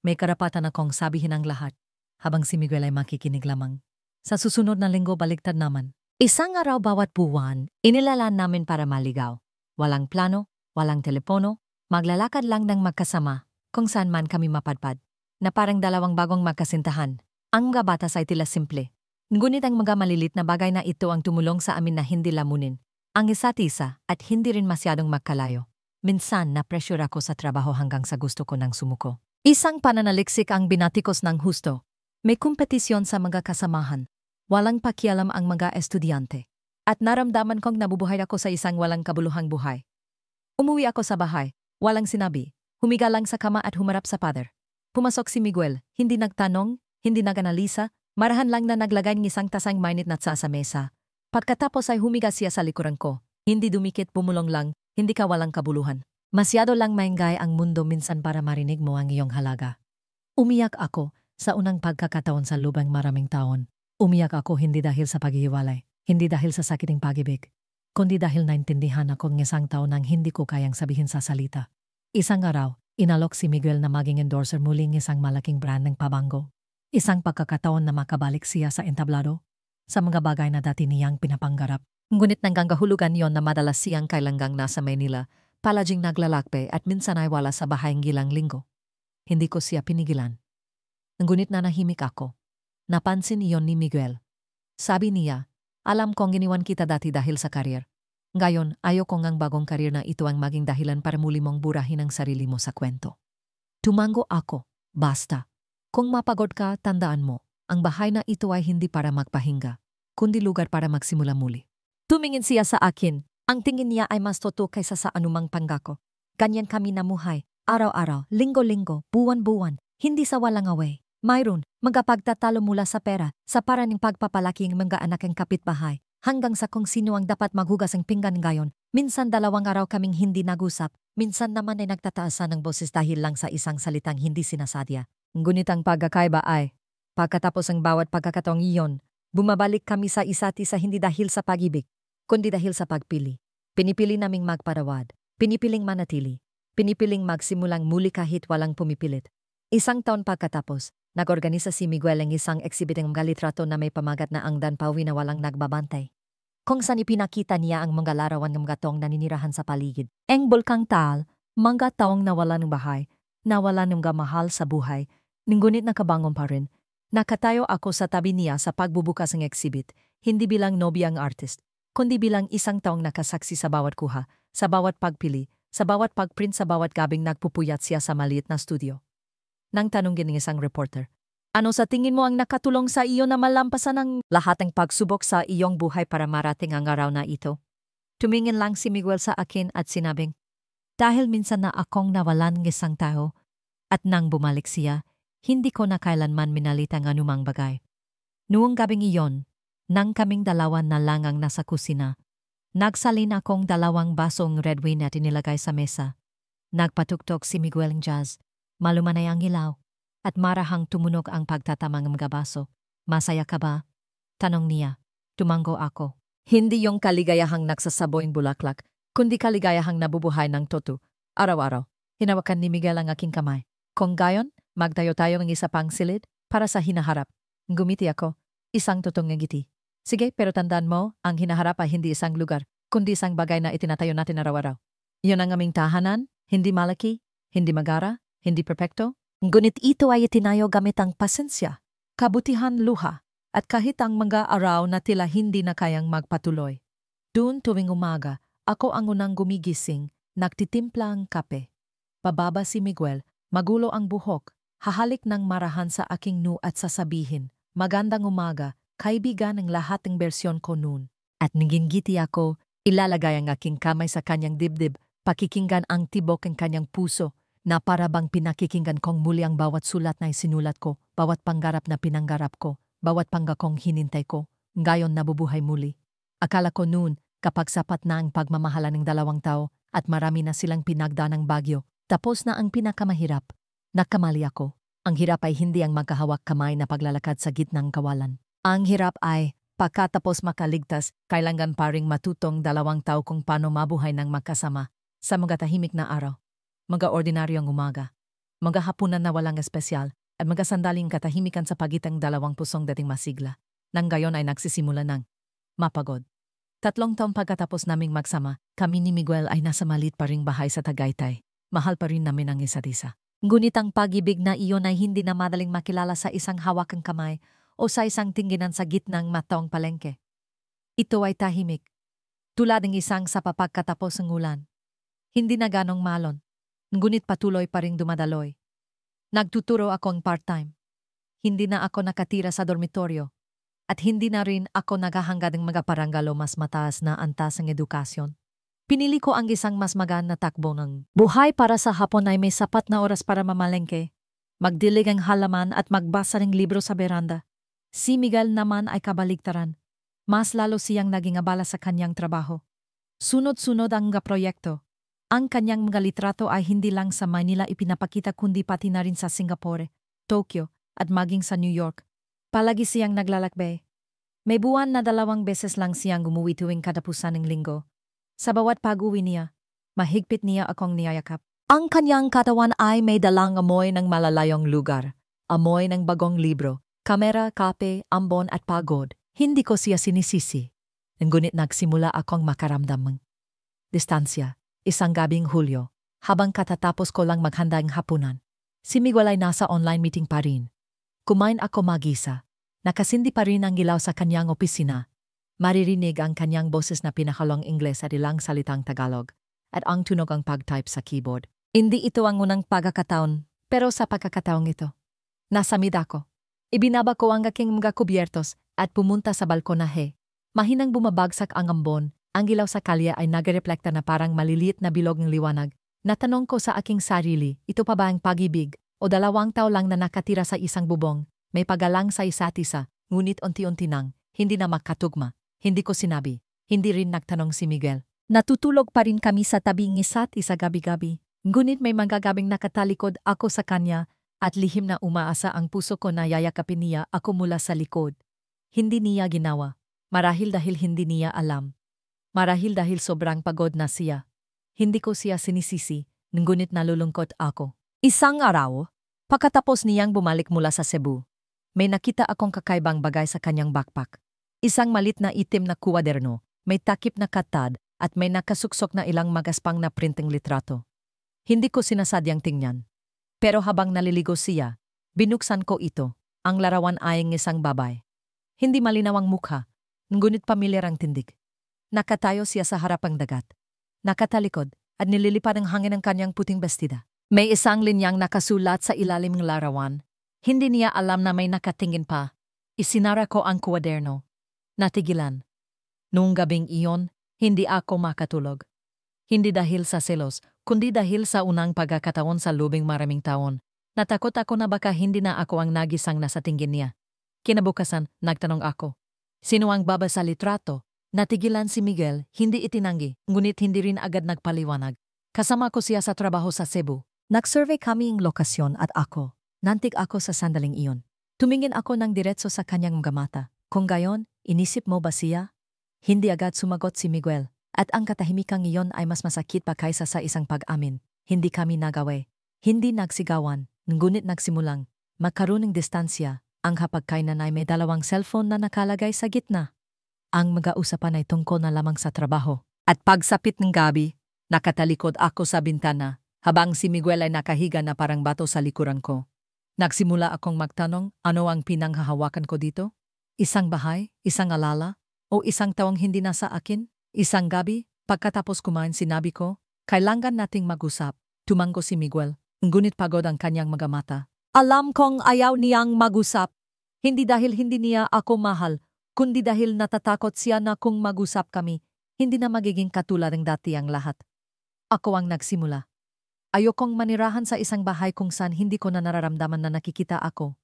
may karapatan akong sabihin ang lahat, habang si Miguel ay makikinig lamang. Sa susunod na linggo baliktad naman. Isang araw bawat buwan, inilalaan namin para maligaw. Walang plano, walang telepono, maglalakad lang ng magkasama, kung saan man kami mapadpad. Na parang dalawang bagong magkasintahan. Ang mga batas ay tila simple. Ngunit ang mga malilit na bagay na ito ang tumulong sa amin na hindi lamunin ang isa't isa at hindi rin masyadong magkalayo. Minsan na-pressure ako sa trabaho hanggang sa gusto ko ng sumuko. Isang pananaliksik ang binatikos ng husto. May kompetisyon sa mga kasamahan. Walang pakialam ang mga estudyante. At naramdaman kong nabubuhay ako sa isang walang kabuluhang buhay. Umuwi ako sa bahay, walang sinabi. Humiga lang sa kama at humarap sa pader. Pumasok si Miguel, hindi nagtanong, hindi naganalisa, marahan lang na naglagay ng isang tasang mainit na tsa sa mesa. Pagkatapos ay humiga siya sa likuran ko. Hindi dumikit, pumulong lang, hindi ka walang kabuluhan. Masyado lang maingay ang mundo minsan para marinig mo ang iyong halaga. Umiyak ako sa unang pagkakataon sa lubang maraming taon. Umiyak ako hindi dahil sa paghihiwalay, hindi dahil sa sakiting pag-ibig, kundi dahil naintindihan ako ng isang taon nang hindi ko kayang sabihin sa salita. Isang araw, inalok si Miguel na maging endorser muli ng isang malaking brand ng pabango. Isang pagkakataon na makabalik siya sa entablado sa mga bagay na dati niyang pinapangarap. Ngunit nanggangahulugan yon na madalas siyang kailangang nasa Maynila, palaging naglalakbay at minsan ay wala sa bahay ng ilang linggo. Hindi ko siya pinigilan. Ngunit nanahimik ako. Napansin iyon ni Miguel. Sabi niya, alam kong iniwan kita dati dahil sa karir. Ngayon, ayoko ngang bagong karir na ito ang maging dahilan para muli mong burahin ang sarili mo sa kwento. Tumango ako, basta. Kung mapagod ka, tandaan mo, ang bahay na ito ay hindi para magpahinga, kundi lugar para magsimula muli. Tumingin siya sa akin, ang tingin niya ay mas totoo kaysa sa anumang pangako. Ganyan kami namuhay, araw-araw, linggo-linggo, buwan-buwan, hindi sa walang away. Mayroon, mga pagtatalo mula sa pera, sa paraan ng pagpapalaki ng mga anak ng kapitbahay, hanggang sa kung sino ang dapat maghugas ng pinggan ngayon. Minsan 2 araw kaming hindi nag-usap, minsan naman ay nagtataasan ng boses dahil lang sa isang salitang hindi sinasadya. Ngunit ang pagkakaiba ay, pagkatapos ang bawat pagkakataong iyon, bumabalik kami sa isa't isa hindi dahil sa pag-ibig, kundi dahil sa pagpili. Pinipili naming magparawad, pinipiling manatili, pinipiling magsimulang muli kahit walang pumipilit. Isang taon pagkatapos, nag-organisa si Miguel ng isang exhibit ng mga litrato na may pamagat na ang Danpawi na walang nagbabantay. Kung saan ipinakita niya ang mga larawan ng mga taong naninirahan sa paligid. Ang Bulkang Taal, mga taong nawala ng bahay, nawala ng mga mahal sa buhay, ngunit nakabangon pa rin. Nakatayo ako sa tabi niya sa pagbubukas ng exhibit, hindi bilang nobya ang artist, kundi bilang isang taong nakasaksi sa bawat kuha, sa bawat pagpili, sa bawat pagprint, sa bawat gabing nagpupuyat siya sa maliit na studio. Nang tanungin ng isang reporter, ano sa tingin mo ang nakatulong sa iyo na malampasan ang lahat ng pagsubok sa iyong buhay para marating ang araw na ito? Tumingin lang si Miguel sa akin at sinabing, dahil minsan na akong nawalan ng isang tao, at nang bumalik siya, hindi ko na kailanman minalit ang anumang bagay. Noong gabing iyon, nang kaming dalawa na lang ang nasa kusina, nagsalin akong 2 basong red wine at inilagay sa mesa. Nagpatugtog si Miguel ng jazz. Malumanay ang ilaw, at marahang tumunog ang pagtatamang mga baso. Masaya ka ba? Tanong niya. Tumango ako. Hindi yung kaligayahang nagsasaboing bulaklak, kundi kaligayahang nabubuhay ng toto. Araw-araw, hinawakan ni Miguel ang aking kamay. Kung gayon, magtayo tayo ng isa pang silid para sa hinaharap. Gumiti ako, isang tutong ngiti. Sige, pero tandaan mo, ang hinaharap ay hindi isang lugar, kundi isang bagay na itinatayo natin araw-araw. Iyon ang aming tahanan, hindi malaki, hindi magara, hindi perpekto. Ngunit ito ay itinayo gamit ang pasensya, kabutihan luha, at kahit ang mga araw na tila hindi na kayang magpatuloy. Doon tuwing umaga, ako ang unang gumigising, nagtitimpla ang kape. Bababa si Miguel, magulo ang buhok, hahalik ng marahan sa aking at sasabihin, magandang umaga, kaibigan ng lahat ng bersyon ko noon. At nagingiti ako, ilalagay ang aking kamay sa kanyang dibdib, pakikinggan ang tibok ng kanyang puso, na para bang pinakikinggan kong muli ang bawat sulat na isinulat ko, bawat pangarap na pinanggarap ko, bawat panggakong hinintay ko, ngayon nabubuhay muli. Akala ko noon, kapag sapat na ang pagmamahala ng 2 tao at marami na silang pinagdaan ng bagyo, tapos na ang pinakamahirap. Nakamali ako. Ang hirap ay hindi ang magkahawak kamay na paglalakad sa gitnang kawalan. Ang hirap ay, pagkatapos makaligtas, kailangan pa ring matutong 2 tao kung paano mabuhay ng magkasama sa mga tahimik na araw, mga ordinaryong umaga, mga hapunan na walang espesyal, at mga sandaling katahimikan sa pagitang 2 pusong dating masigla. Nang gayon ay nagsisimula ng mapagod. 3 taon pagkatapos naming magsama, kami ni Miguel ay nasa maliit pa ring bahay sa Tagaytay. Mahal pa rin namin ang isa't isa. Ngunit ang pag-ibig na iyon ay hindi na madaling makilala sa isang hawakang kamay o sa isang tingginan sa gitnang mataong palengke. Ito ay tahimik, tulad ng isang sa pagkatapos ng ulan. Hindi na ganong malon, ngunit patuloy pa ring dumadaloy. Nagtuturo akong part-time. Hindi na ako nakatira sa dormitoryo. At hindi na rin ako naghahangad ng mga paranggalo mas mataas na antas ng edukasyon. Pinili ko ang isang mas magaan na takbo ng buhay para sa hapon ay may sapat na oras para mamalengke, magdilig ang halaman at magbasa ng libro sa beranda. Si Miguel naman ay kabaligtaran. Mas lalo siyang naging abala sa kanyang trabaho. Sunod-sunod ang mga proyekto. Ang kanyang mga litrato ay hindi lang sa Manila ipinapakita kundi pati na rin sa Singapore, Tokyo at maging sa New York. Palagi siyang naglalakbay. May buwan na 2 beses lang siyang umuwi tuwing katapusan ng linggo. Sa bawat pag-uwi niya, mahigpit niya akong niyayakap. Ang kanyang katawan ay may dalang amoy ng malalayong lugar. Amoy ng bagong libro, kamera, kape, ambon at pagod. Hindi ko siya sinisisi. Ngunit nagsimula akong makaramdam ng distansya. Isang gabing Hulyo, habang katatapos ko lang maghanda ang hapunan. Si Miguel ay nasa online meeting pa rin. Kumain ako mag-isa. Nakasindi pa rin ang ilaw sa kanyang opisina. Maririnig ang kanyang boses na pinahalong Ingles at ilang salitang Tagalog, at ang tunog ang pag-type sa keyboard. Hindi ito ang unang pagkakataon, pero sa pagkakataong ito, nasamid ako. Ibinaba ko ang aking mga kubyertos at pumunta sa balkonahe. Mahinang bumabagsak ang ambon. Ang ilaw sa kalye ay nagreflekta na parang maliliit na bilog ng liwanag. Natanong ko sa aking sarili, ito pa ba ang pag-ibig? O 2 tao lang na nakatira sa isang bubong, may pagalang sa isa't isa, ngunit unti-unti nang, hindi na makatugma. Hindi ko sinabi, hindi rin nagtanong si Miguel. Natutulog pa rin kami sa tabing isa't isa gabi-gabi. Ngunit may mga gabing nakatalikod ako sa kanya at lihim na umaasa ang puso ko na yayakapin niya ako mula sa likod. Hindi niya ginawa, marahil dahil hindi niya alam. Marahil dahil sobrang pagod na siya. Hindi ko siya sinisisi, ngunit nalulungkot ako. Isang araw, pagkatapos niyang bumalik mula sa Cebu, may nakita akong kakaibang bagay sa kanyang backpack. Isang malit na itim na kuwaderno, may takip na katad at may nakasuksok na ilang magaspang na printing litrato. Hindi ko sinasadyang tingnan. Pero habang naliligo siya, binuksan ko ito. Ang larawan ay ng isang babae. Hindi malinaw ang mukha, ngunit pamilyar ang tindig. Nakatayo siya sa harapang dagat. Nakatalikod at nililipad ang hangin ng kanyang puting bestida. May isang linyang nakasulat sa ilalim ng larawan. Hindi niya alam na may nakatingin pa. Isinara ko ang kuwaderno. Natigilan. Noong gabing iyon, hindi ako makatulog. Hindi dahil sa selos, kundi dahil sa unang pagkakataon sa lubing maraming taon. Natakot ako na baka hindi na ako ang nagisang nasa tingin niya. Kinabukasan, nagtanong ako. Sino ang babasa litrato? Natigilan si Miguel, hindi itinanggi, ngunit hindi rin agad nagpaliwanag. Kasama ko siya sa trabaho sa Cebu. Nag-survey kami ng lokasyon at ako. Nantig ako sa sandaling iyon. Tumingin ako ng diretso sa kanyang mga mata. Kung gayon, inisip mo ba siya? Hindi agad sumagot si Miguel. At ang katahimikang iyon ay mas masakit pa kaysa sa isang pag-amin. Hindi kami nagawe. Hindi nagsigawan, Ngunit nagsimulang magkaroon ng distansya ang kapag nanay may dalawang cellphone na nakalagay sa gitna. Ang mag-ausapan ay tungkol na lamang sa trabaho. At pagsapit ng gabi, nakatalikod ako sa bintana habang si Miguel ay nakahiga na parang bato sa likuran ko. Nagsimula akong magtanong ano ang pinanghahawakan ko dito? Isang bahay, isang alala, o isang taong hindi nasa akin? Isang gabi, pagkatapos kumain sinabi ko, kailangan nating mag-usap. Tumango si Miguel, ngunit pagod ang kanyang mga mata. Alam kong ayaw niyang mag-usap. Hindi dahil hindi niya ako mahal, kundi dahil natatakot siya na kung mag-usap kami, hindi na magiging katulad ng dati ang lahat. Ako ang nagsimula. Ayokong manirahan sa isang bahay kung saan hindi ko na nararamdaman na nakikita ako.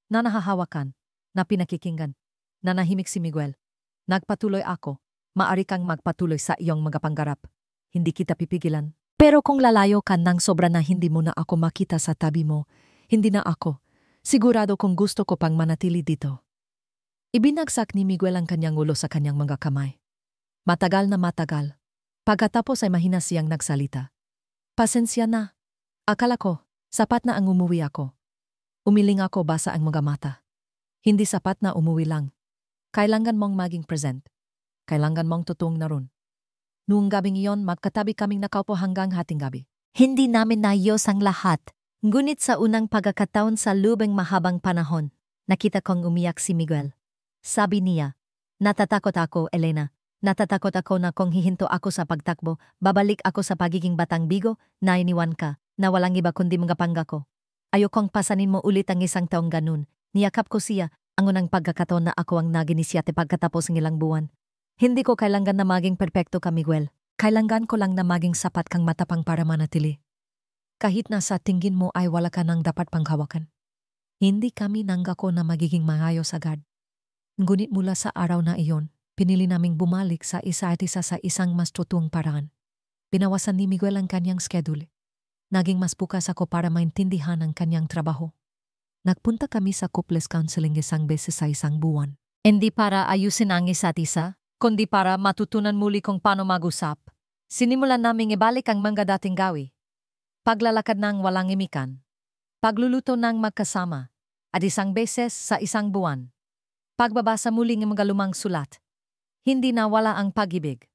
Na nahahawakan, na pinakikinggan, na nahimik si Miguel. Nagpatuloy ako. Maari kang magpatuloy sa iyong mga pangarap. Hindi kita pipigilan. Pero kung lalayo ka ng sobra na hindi mo na ako makita sa tabi mo, hindi na ako. Sigurado kung gusto ko pang manatili dito. Ibinagsak ni Miguel ang kanyang ulo sa kanyang mga kamay. Matagal na matagal. Pagkatapos ay mahina siyang nagsalita. Pasensya na. Akala ko, sapat na ang umuwi ako. Umiling ako basa ang mga mata. Hindi sapat na umuwi lang. Kailangan mong maging present. Kailangan mong totoong naroon. Noong gabing iyon, magkatabi kaming nakaupo hanggang hating gabi. Hindi namin naayos ang lahat. Ngunit sa unang pagkakataon sa lubeng mahabang panahon, nakita kong umiyak si Miguel. Sabi niya, natatakot ako, Elena. Natatakot ako na kung hihinto ako sa pagtakbo, babalik ako sa pagiging batang bigo, na iniwan ka, na walang iba kundi mga pangako. Ayokong pasanin mo ulit ang isang taong ganun. Niyakap ko siya, ang unang pagkakataon na ako ang nag-inisyate pagkatapos ng ilang buwan. Hindi ko kailangan na maging perpekto ka, Miguel. Kailangan ko lang na maging sapat kang matapang para manatili. Kahit na sa tingin mo ay wala ka nang dapat panghawakan. Hindi kami nanggako na magiging maayos agad. Ngunit mula sa araw na iyon, pinili naming bumalik sa isa't isa sa isang mas totoong paraan. Binawasan ni Miguel ang kanyang schedule. Naging mas bukas ako para maintindihan ang kanyang trabaho. Nagpunta kami sa couples counseling isang beses sa isang buwan. Hindi para ayusin ang isa't isa, kundi para matutunan muli kung paano mag-usap. Sinimulan naming ibalik ang mga dating gawi. Paglalakad ng walang imikan. Pagluluto ng magkasama. At isang beses sa isang buwan. Pagbabasa muli ng mga lumang sulat. Hindi na wala ang pag-ibig.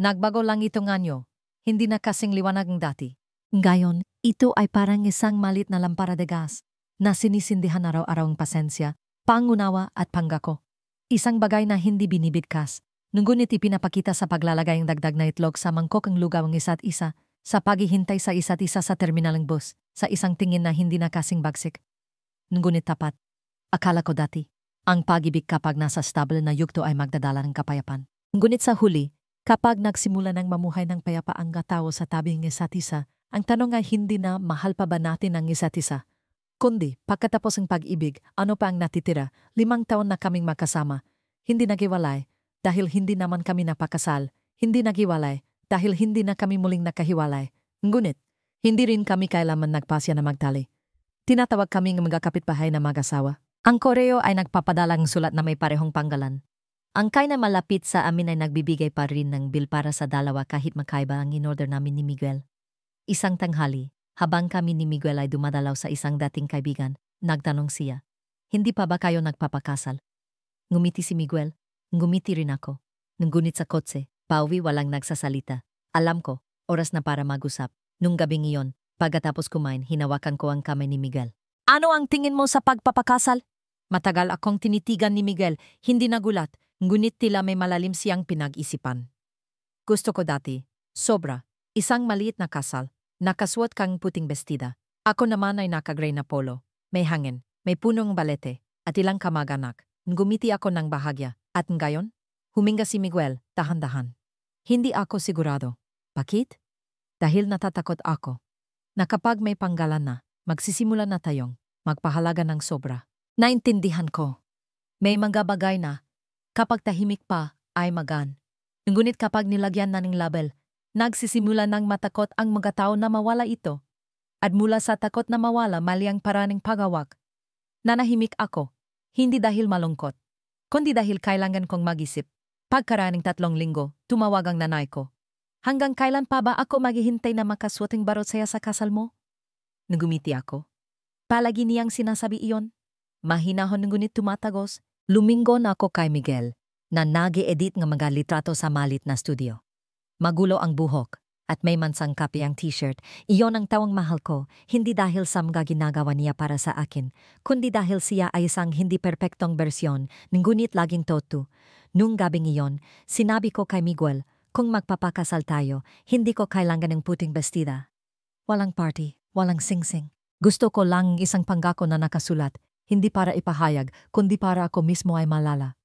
Nagbago lang itong anyo. Hindi na kasing liwanag ng dati. Ngayon, ito ay parang isang malit na lampara de gas na sinisindihan araw-araw ang pasensya, pangunawa at panggako. Isang bagay na hindi binibigkas. Ngunit ipinapakita sa paglalagay ng dagdag na itlog sa mangkok ang lugaw ng isa't isa, sa paghihintay sa isa't isa sa terminal ng bus, sa isang tingin na hindi na kasing bagsik. Ngunit tapat. Akala ko dati, ang pag-ibig kapag nasa stable na yugto ay magdadala ng kapayapaan. Ngunit sa huli, kapag nagsimula ng mamuhay ng payapa ang tao sa tabi ng isa't isa, ang tanong ay hindi na mahal pa ba natin ang isa't isa. Kundi, pagkatapos ng pag-ibig, ano pa ang natitira? 5 taon na kaming magkasama. Hindi naghiwalay, dahil hindi naman kami napakasal. Hindi naghiwalay, dahil hindi na kami muling nakahiwalay. Ngunit, hindi rin kami kailanman nagpasya na magtali. Tinatawag kami ng mga kapitbahay na mag-asawa. Ang koreo ay nagpapadalang sulat na may parehong panggalan. Ang kay na malapit sa amin ay nagbibigay pa rin ng bill para sa dalawa kahit magkaiba ang in-order namin ni Miguel. Isang tanghali, habang kami ni Miguel ay dumadalaw sa isang dating kaibigan, nagtanong siya, hindi pa ba kayo nagpapakasal? Ngumiti si Miguel, ngumiti rin ako. Ngunit sa kotse, pauwi walang nagsasalita. Alam ko, oras na para mag-usap. Nung gabing iyon, pagkatapos kumain, hinawakan ko ang kamay ni Miguel. Ano ang tingin mo sa pagpapakasal? Matagal akong tinitigan ni Miguel, hindi nagulat, ngunit tila may malalim siyang pinag-isipan. Gusto ko dati, sobra, isang maliit na kasal, nakasuot kang puting bestida. Ako naman ay naka-gray na polo, may hangin, may punong balete, at ilang kamag-anak. Ngumiti ako ng bahagya, at ngayon, huminga si Miguel, dahan-dahan. Hindi ako sigurado. Bakit? Dahil natatakot ako, na kapag may panggalan na, magsisimula na tayong magpahalaga ng sobra. Naintindihan ko. May mga bagay na, kapag tahimik pa, ay magan. Ngunit kapag nilagyan na ng label, nagsisimula ng matakot ang mga tao na mawala ito. At mula sa takot na mawala mali ang paraning paghawak. Nanahimik ako, hindi dahil malungkot, kundi dahil kailangan kong mag-isip. Pagkaraning 3 linggo, tumawag ang nanay ko. Hanggang kailan pa ba ako maghihintay na makaswat ang barot saya sa kasal mo? Nagumiti ako. Palagi niyang sinasabi iyon. Mahinahon ngunit tumatagos. Lumingon ako kay Miguel na nag-edit ng mga litrato sa malit na studio. Magulo ang buhok at may mansang kape ang t-shirt. Iyon ang tawang mahal ko, hindi dahil sa mga ginagawa niya para sa akin, kundi dahil siya ay isang hindi perpektong bersyon, ngunit laging toto. Nung gabing iyon, sinabi ko kay Miguel, kung magpapakasal tayo, hindi ko kailangan ng puting bestida. Walang party, walang singsing. Gusto ko lang isang pangako na nakasulat, hindi para ipahayag, kundi para ako mismo ay malala.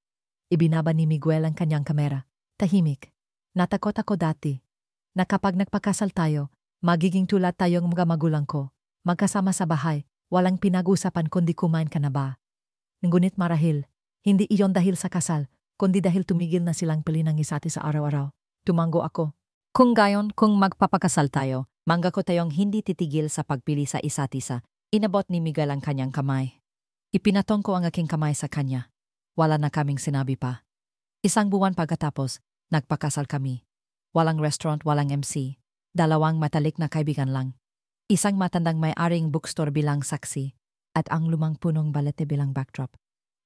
Ibinaba ni Miguel ang kanyang kamera. Tahimik. Natakot ako dati na kapag nagpakasal tayo, magiging tulad tayong mga magulang ko. Magkasama sa bahay, walang pinag-usapan kundi kumain ka na ba. Ngunit marahil, hindi iyon dahil sa kasal, kundi dahil tumigil na silang pili ng isa't isa araw-araw. Tumango ako. Kung gayon, kung magpapakasal tayo, manggako tayong hindi titigil sa pagpili sa isa't isa. Inabot ni Miguel ang kanyang kamay. Ipinatong ko ang aking kamay sa kanya. Wala na kaming sinabi pa. Isang buwan pagkatapos, nagpakasal kami. Walang restaurant, walang MC. Dalawang matalik na kaibigan lang. Isang matandang may-aring bookstore bilang saksi at ang lumang punong balete bilang backdrop.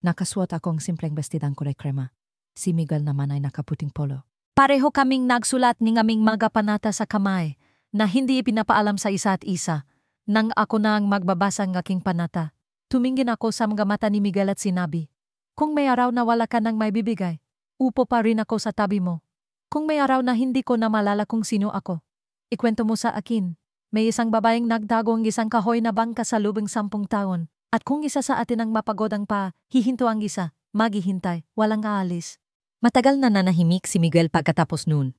Nakasuot akong simpleng bestidang kulay krema. Si Miguel naman ay nakaputing polo. Pareho kaming nagsulat ng aming mga panata sa kamay na hindi ipinapaalam sa isa't isa. Nang ako na ang magbabasa ng aking panata, tumingin ako sa mga mata ni Miguel at sinabi, kung may araw na wala ka nang may bibigay, upo pa rin ako sa tabi mo. Kung may araw na hindi ko na malala kung sino ako, ikwento mo sa akin. May isang babaeng nagdago ang isang kahoy na bangka sa lubing 10 taon. At kung isa sa atin ang mapagodang pa, hihinto ang isa, maghihintay, walang aalis. Matagal na nanahimik si Miguel pagkatapos noon.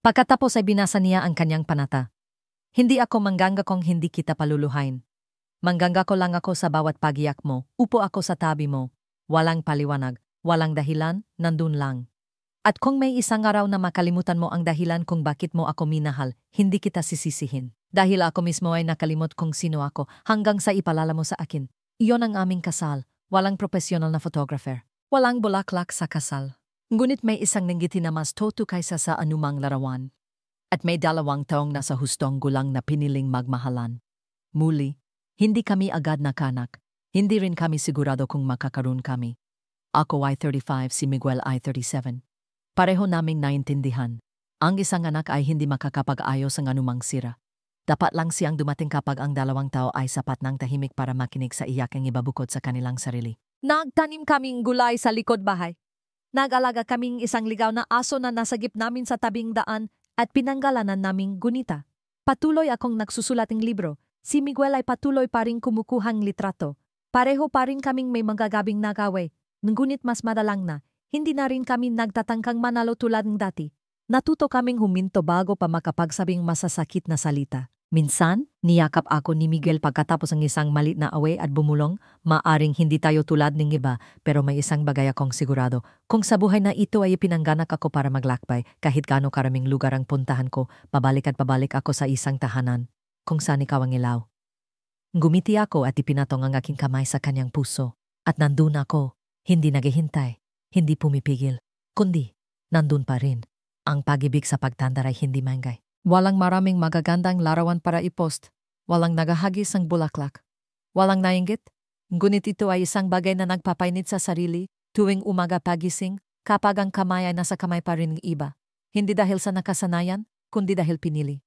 Pagkatapos ay binasa niya ang kanyang panata. Hindi ako manggangga kung hindi kita paluluhain. Manggangga ko lang ako sa bawat pagiyak mo, upo ako sa tabi mo. Walang paliwanag, walang dahilan, nandun lang. At kung may isang araw na makalimutan mo ang dahilan kung bakit mo ako minahal, hindi kita sisisihin. Dahil ako mismo ay nakalimot kung sino ako hanggang sa ipalala mo sa akin. Iyon ang aming kasal. Walang profesional na photographer. Walang bulaklak sa kasal. Ngunit may isang ninggiti na mas toto kaysa sa anumang larawan. At may 2 taong nasa hustong gulang na piniling magmahalan. Muli, hindi kami agad nakanak. Hindi rin kami sigurado kung makakaroon kami. Ako ay 35, si Miguel ay 37. Pareho naming naintindihan. Ang isang anak ay hindi makakapag-ayos ng anumang sira. Dapat lang siyang dumating kapag ang 2 tao ay sapat ng tahimik para makinig sa iyak ang ibabukod sa kanilang sarili. Nagtanim kaming gulay sa likod bahay. Nag-alaga kaming isang ligaw na aso na nasagip namin sa tabing daan at pinanggalanan naming Gunita. Patuloy akong nagsusulat ng libro. Si Miguel ay patuloy pa rin kumukuhang litrato. Pareho pa rin kaming may mga gabing nagaway. Ngunit mas madalang na. Hindi na rin kami nagtatangkang manalo tulad ng dati. Natuto kaming huminto bago pa makapagsabing masasakit na salita. Minsan, niyakap ako ni Miguel pagkatapos ng isang malit na away at bumulong, maaring hindi tayo tulad ng iba, pero may isang bagay akong sigurado. Kung sa buhay na ito ay ipinangganak ako para maglakbay, kahit gaano karaming lugar ang puntahan ko, pabalik at pabalik ako sa isang tahanan, kung saan ikaw ang ilaw. Gumiti ako at ipinatong ang aking kamay sa kanyang puso. At nandun ako, hindi naghihintay. Hindi pumipigil, kundi nandun pa rin. Ang pag-ibig sa pagtanda ay hindi manggay. Walang maraming magagandang larawan para i-post. Walang nagahagis ang bulaklak. Walang nainggit. Ngunit ito ay isang bagay na nagpapainit sa sarili tuwing umaga pagising kapag ang kamay ay nasa kamay pa rin ng iba. Hindi dahil sa nakasanayan, kundi dahil pinili.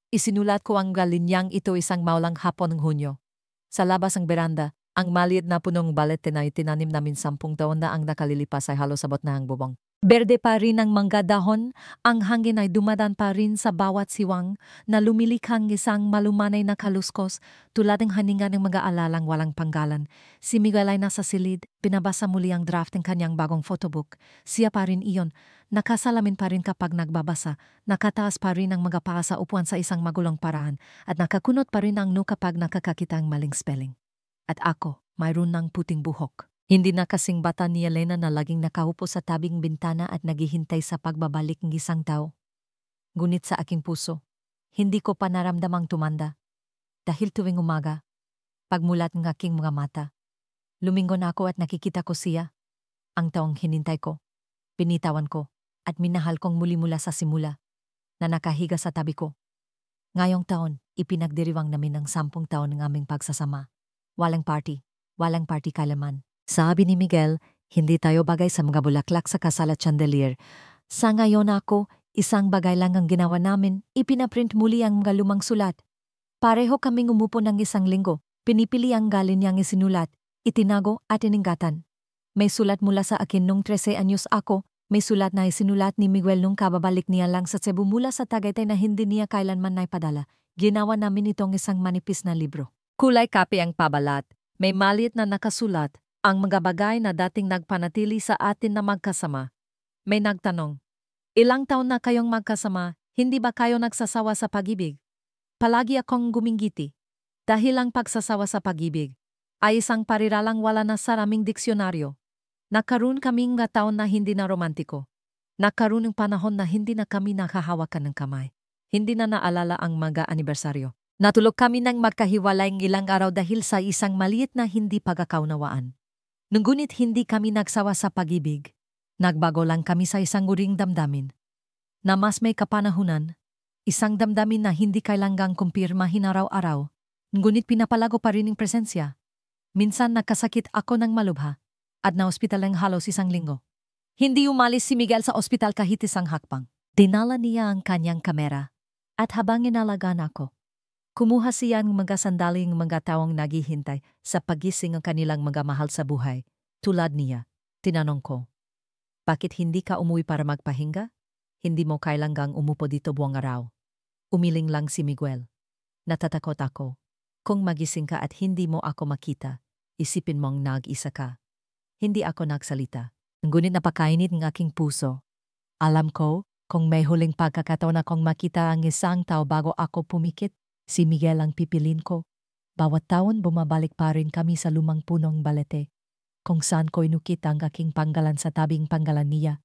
Isinulat ko ang galinyang ito isang maulang hapon ng Hunyo. Sa labas ng beranda, ang maliit na punong balete na itinanim namin 10 taon na ang nakalilipas ay halos sabot na ang bubong. Berde pa rin ang mga dahon, ang hangin ay dumadaan pa rin sa bawat siwang na lumilikhang isang malumanay na kaluskos tulad ng haninga ng mga alalang walang panggalan. Si Miguel ay nasa silid, pinabasa muli ang draft ng kanyang bagong photobook. Siya pa rin iyon, nakasalamin pa rin kapag nagbabasa, nakataas pa rin ang mga paa sa upuan sa isang magulong paraan at nakakunot pa rin ang no kapag nakakakita ang maling spelling. At ako, mayroon ng puting buhok. Hindi na kasing bata ni Elena na laging nakaupo sa tabing bintana at naghihintay sa pagbabalik ng isang tao. Ngunit sa aking puso, hindi ko pa naramdamang tumanda. Dahil tuwing umaga, pagmulat ng aking mga mata, lumingon ako at nakikita ko siya, ang taong hinintay ko, pinitawan ko, at minahal kong muli mula sa simula, na nakahiga sa tabi ko. Ngayong taon, ipinagdiriwang namin ang 10 taon ng aming pagsasama. Walang party kailanman. Sabi ni Miguel, hindi tayo bagay sa mga bulaklak sa kasalat chandelier. Sa ngayon ako, isang bagay lang ang ginawa namin, ipinaprint muli ang mga lumang sulat. Pareho kaming umupo ng isang linggo, pinipili ang galin niyang isinulat, itinago at iningatan. May sulat mula sa akin nung 13 anyos ako, may sulat na isinulat ni Miguel nung kababalik niya lang sa Cebu mula sa Tagaytay na hindi niya kailanman naipadala. Ginawa namin itong isang manipis na libro. Kulay kape ang pabalat, may maliit na nakasulat, ang mga bagay na dating nagpanatili sa atin na magkasama. May nagtanong, ilang taon na kayong magkasama, hindi ba kayo nagsasawa sa pag-ibig? Palagi akong guminggiti. Dahil ang pagsasawa sa pag-ibig ay isang pariralang wala na sa aming diksyonaryo. Nakaroon kaming mga taon na hindi na romantiko. Nakaroon ng panahon na hindi na kami nakahawakan ng kamay. Hindi na naalala ang mga anibersaryo. Natulog kami ng magkahiwalay ng ilang araw dahil sa isang maliit na hindi pagkakaunawaan. Ngunit hindi kami nagsawa sa pag-ibig. Nagbago lang kami sa isang uring damdamin. Na mas may kapanahunan, isang damdamin na hindi kailangang kumpirmahin araw-araw, ngunit pinapalago pa rin ang presensya. Minsan nakasakit ako ng malubha at na-ospital ng halos isang linggo. Hindi umalis si Miguel sa ospital kahit isang hakbang. Dinala niya ang kanyang kamera at habang inalagaan ako, kumuha siya ng mga sandaling mga taong naghihintay sa pagising ng kanilang mga mahal sa buhay. Tulad niya, tinanong ko, bakit hindi ka umuwi para magpahinga? Hindi mo kailangang umupo dito buong araw. Umiling lang si Miguel. Natatakot ako. Kung magising ka at hindi mo ako makita, isipin mong nag-isa ka. Hindi ako nagsalita. Ngunit napakainit ng aking puso. Alam ko, kung may huling pagkakataon akong makita ang isang tao bago ako pumikit, si Miguel ang pipilin ko. Bawat taon bumabalik pa rin kami sa lumang punong balete, kung saan ko inukit ang aking panggalan sa tabing panggalan niya.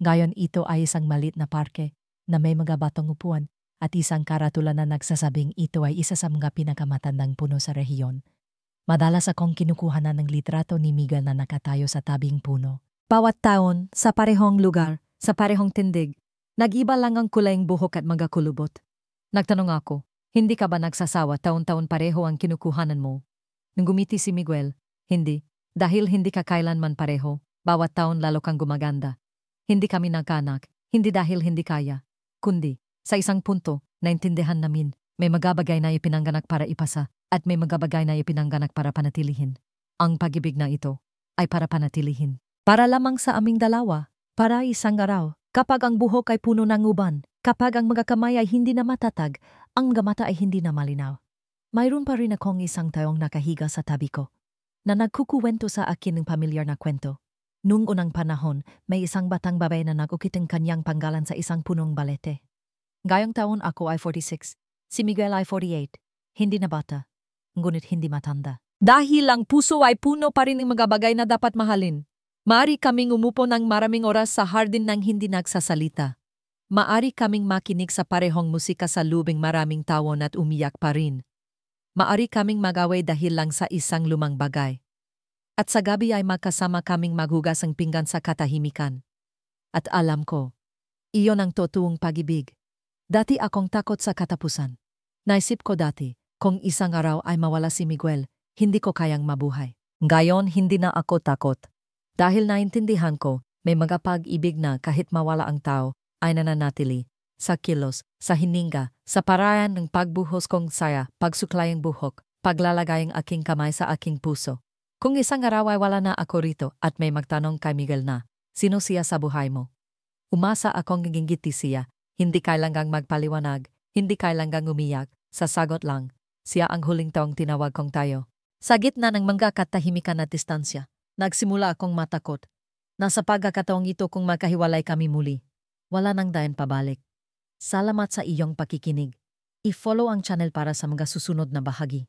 Ngayon ito ay isang malit na parke na may mga batong upuan at isang karatula na nagsasabing ito ay isa sa mga pinakamatandang puno sa rehiyon. Madalas akong kinukuhanan ng litrato ni Miguel na nakatayo sa tabing puno. Bawat taon, sa parehong lugar, sa parehong tindig, nag-iba lang ang kulay ng buhok at mga kulubot. Nagtanong ako, hindi ka ba nagsasawa taon-taon pareho ang kinukuhanan mo? Nung gumiti si Miguel, hindi, dahil hindi ka kailanman pareho, bawat taon lalo kang gumaganda. Hindi kami nagkanak, hindi dahil hindi kaya, kundi, sa isang punto, naintindihan namin, may mga bagay na ipinangganak para ipasa, at may mga bagay na ipinangganak para panatilihin. Ang pag-ibig na ito ay para panatilihin. Para lamang sa aming dalawa, para isang araw, kapag ang buhok ay puno ng uban, kapag ang mga kamay ay hindi na matatag, ang mga mata ay hindi na malinaw. Mayroon pa rin akong isang taong nakahiga sa tabi ko, na nagkukuwento sa akin ng pamilyar na kwento. Noong unang panahon, may isang batang babae na nag-ukit ang kanyang panggalan sa isang punong balete. Ngayong taon ako ay 46, si Miguel ay 48, hindi na bata. Ngunit hindi matanda. Dahil ang puso ay puno pa rin ng mga bagay na dapat mahalin. Maari kaming umupo ng maraming oras sa hardin nang hindi nagsasalita. Maari kaming makinig sa parehong musika sa lubing maraming tawon at umiyak pa rin. Maari kaming magaway dahil lang sa isang lumang bagay. At sa gabi ay magkasama kaming maghugas ng pinggan sa katahimikan. At alam ko, iyon ang totoong pag-ibig. Dati akong takot sa katapusan. Naisip ko dati, kung isang araw ay mawala si Miguel, hindi ko kayang mabuhay. Ngayon hindi na ako takot. Dahil naintindihan ko, may mga pag-ibig na kahit mawala ang tao, ay nananatili. Sa kilos, sa hininga, sa paraan ng pagbuhos kong saya, pagsuklay ang buhok, paglalagay ang aking kamay sa aking puso. Kung isang araw ay wala na ako rito at may magtanong kay Miguel na, sino siya sa buhay mo? Umasa akong gigingiti siya, hindi kailangang magpaliwanag, hindi kailangang umiyak, sa sagot lang. Siya ang huling taong tinawag kong tayo. Sa gitna ng mga katahimikan at distansya, nagsimula akong matakot. Nasa pagkakataong ito kung magkahiwalay kami muli. Wala nang dayan pabalik. Salamat sa iyong pakikinig. I-follow ang channel para sa mga susunod na bahagi.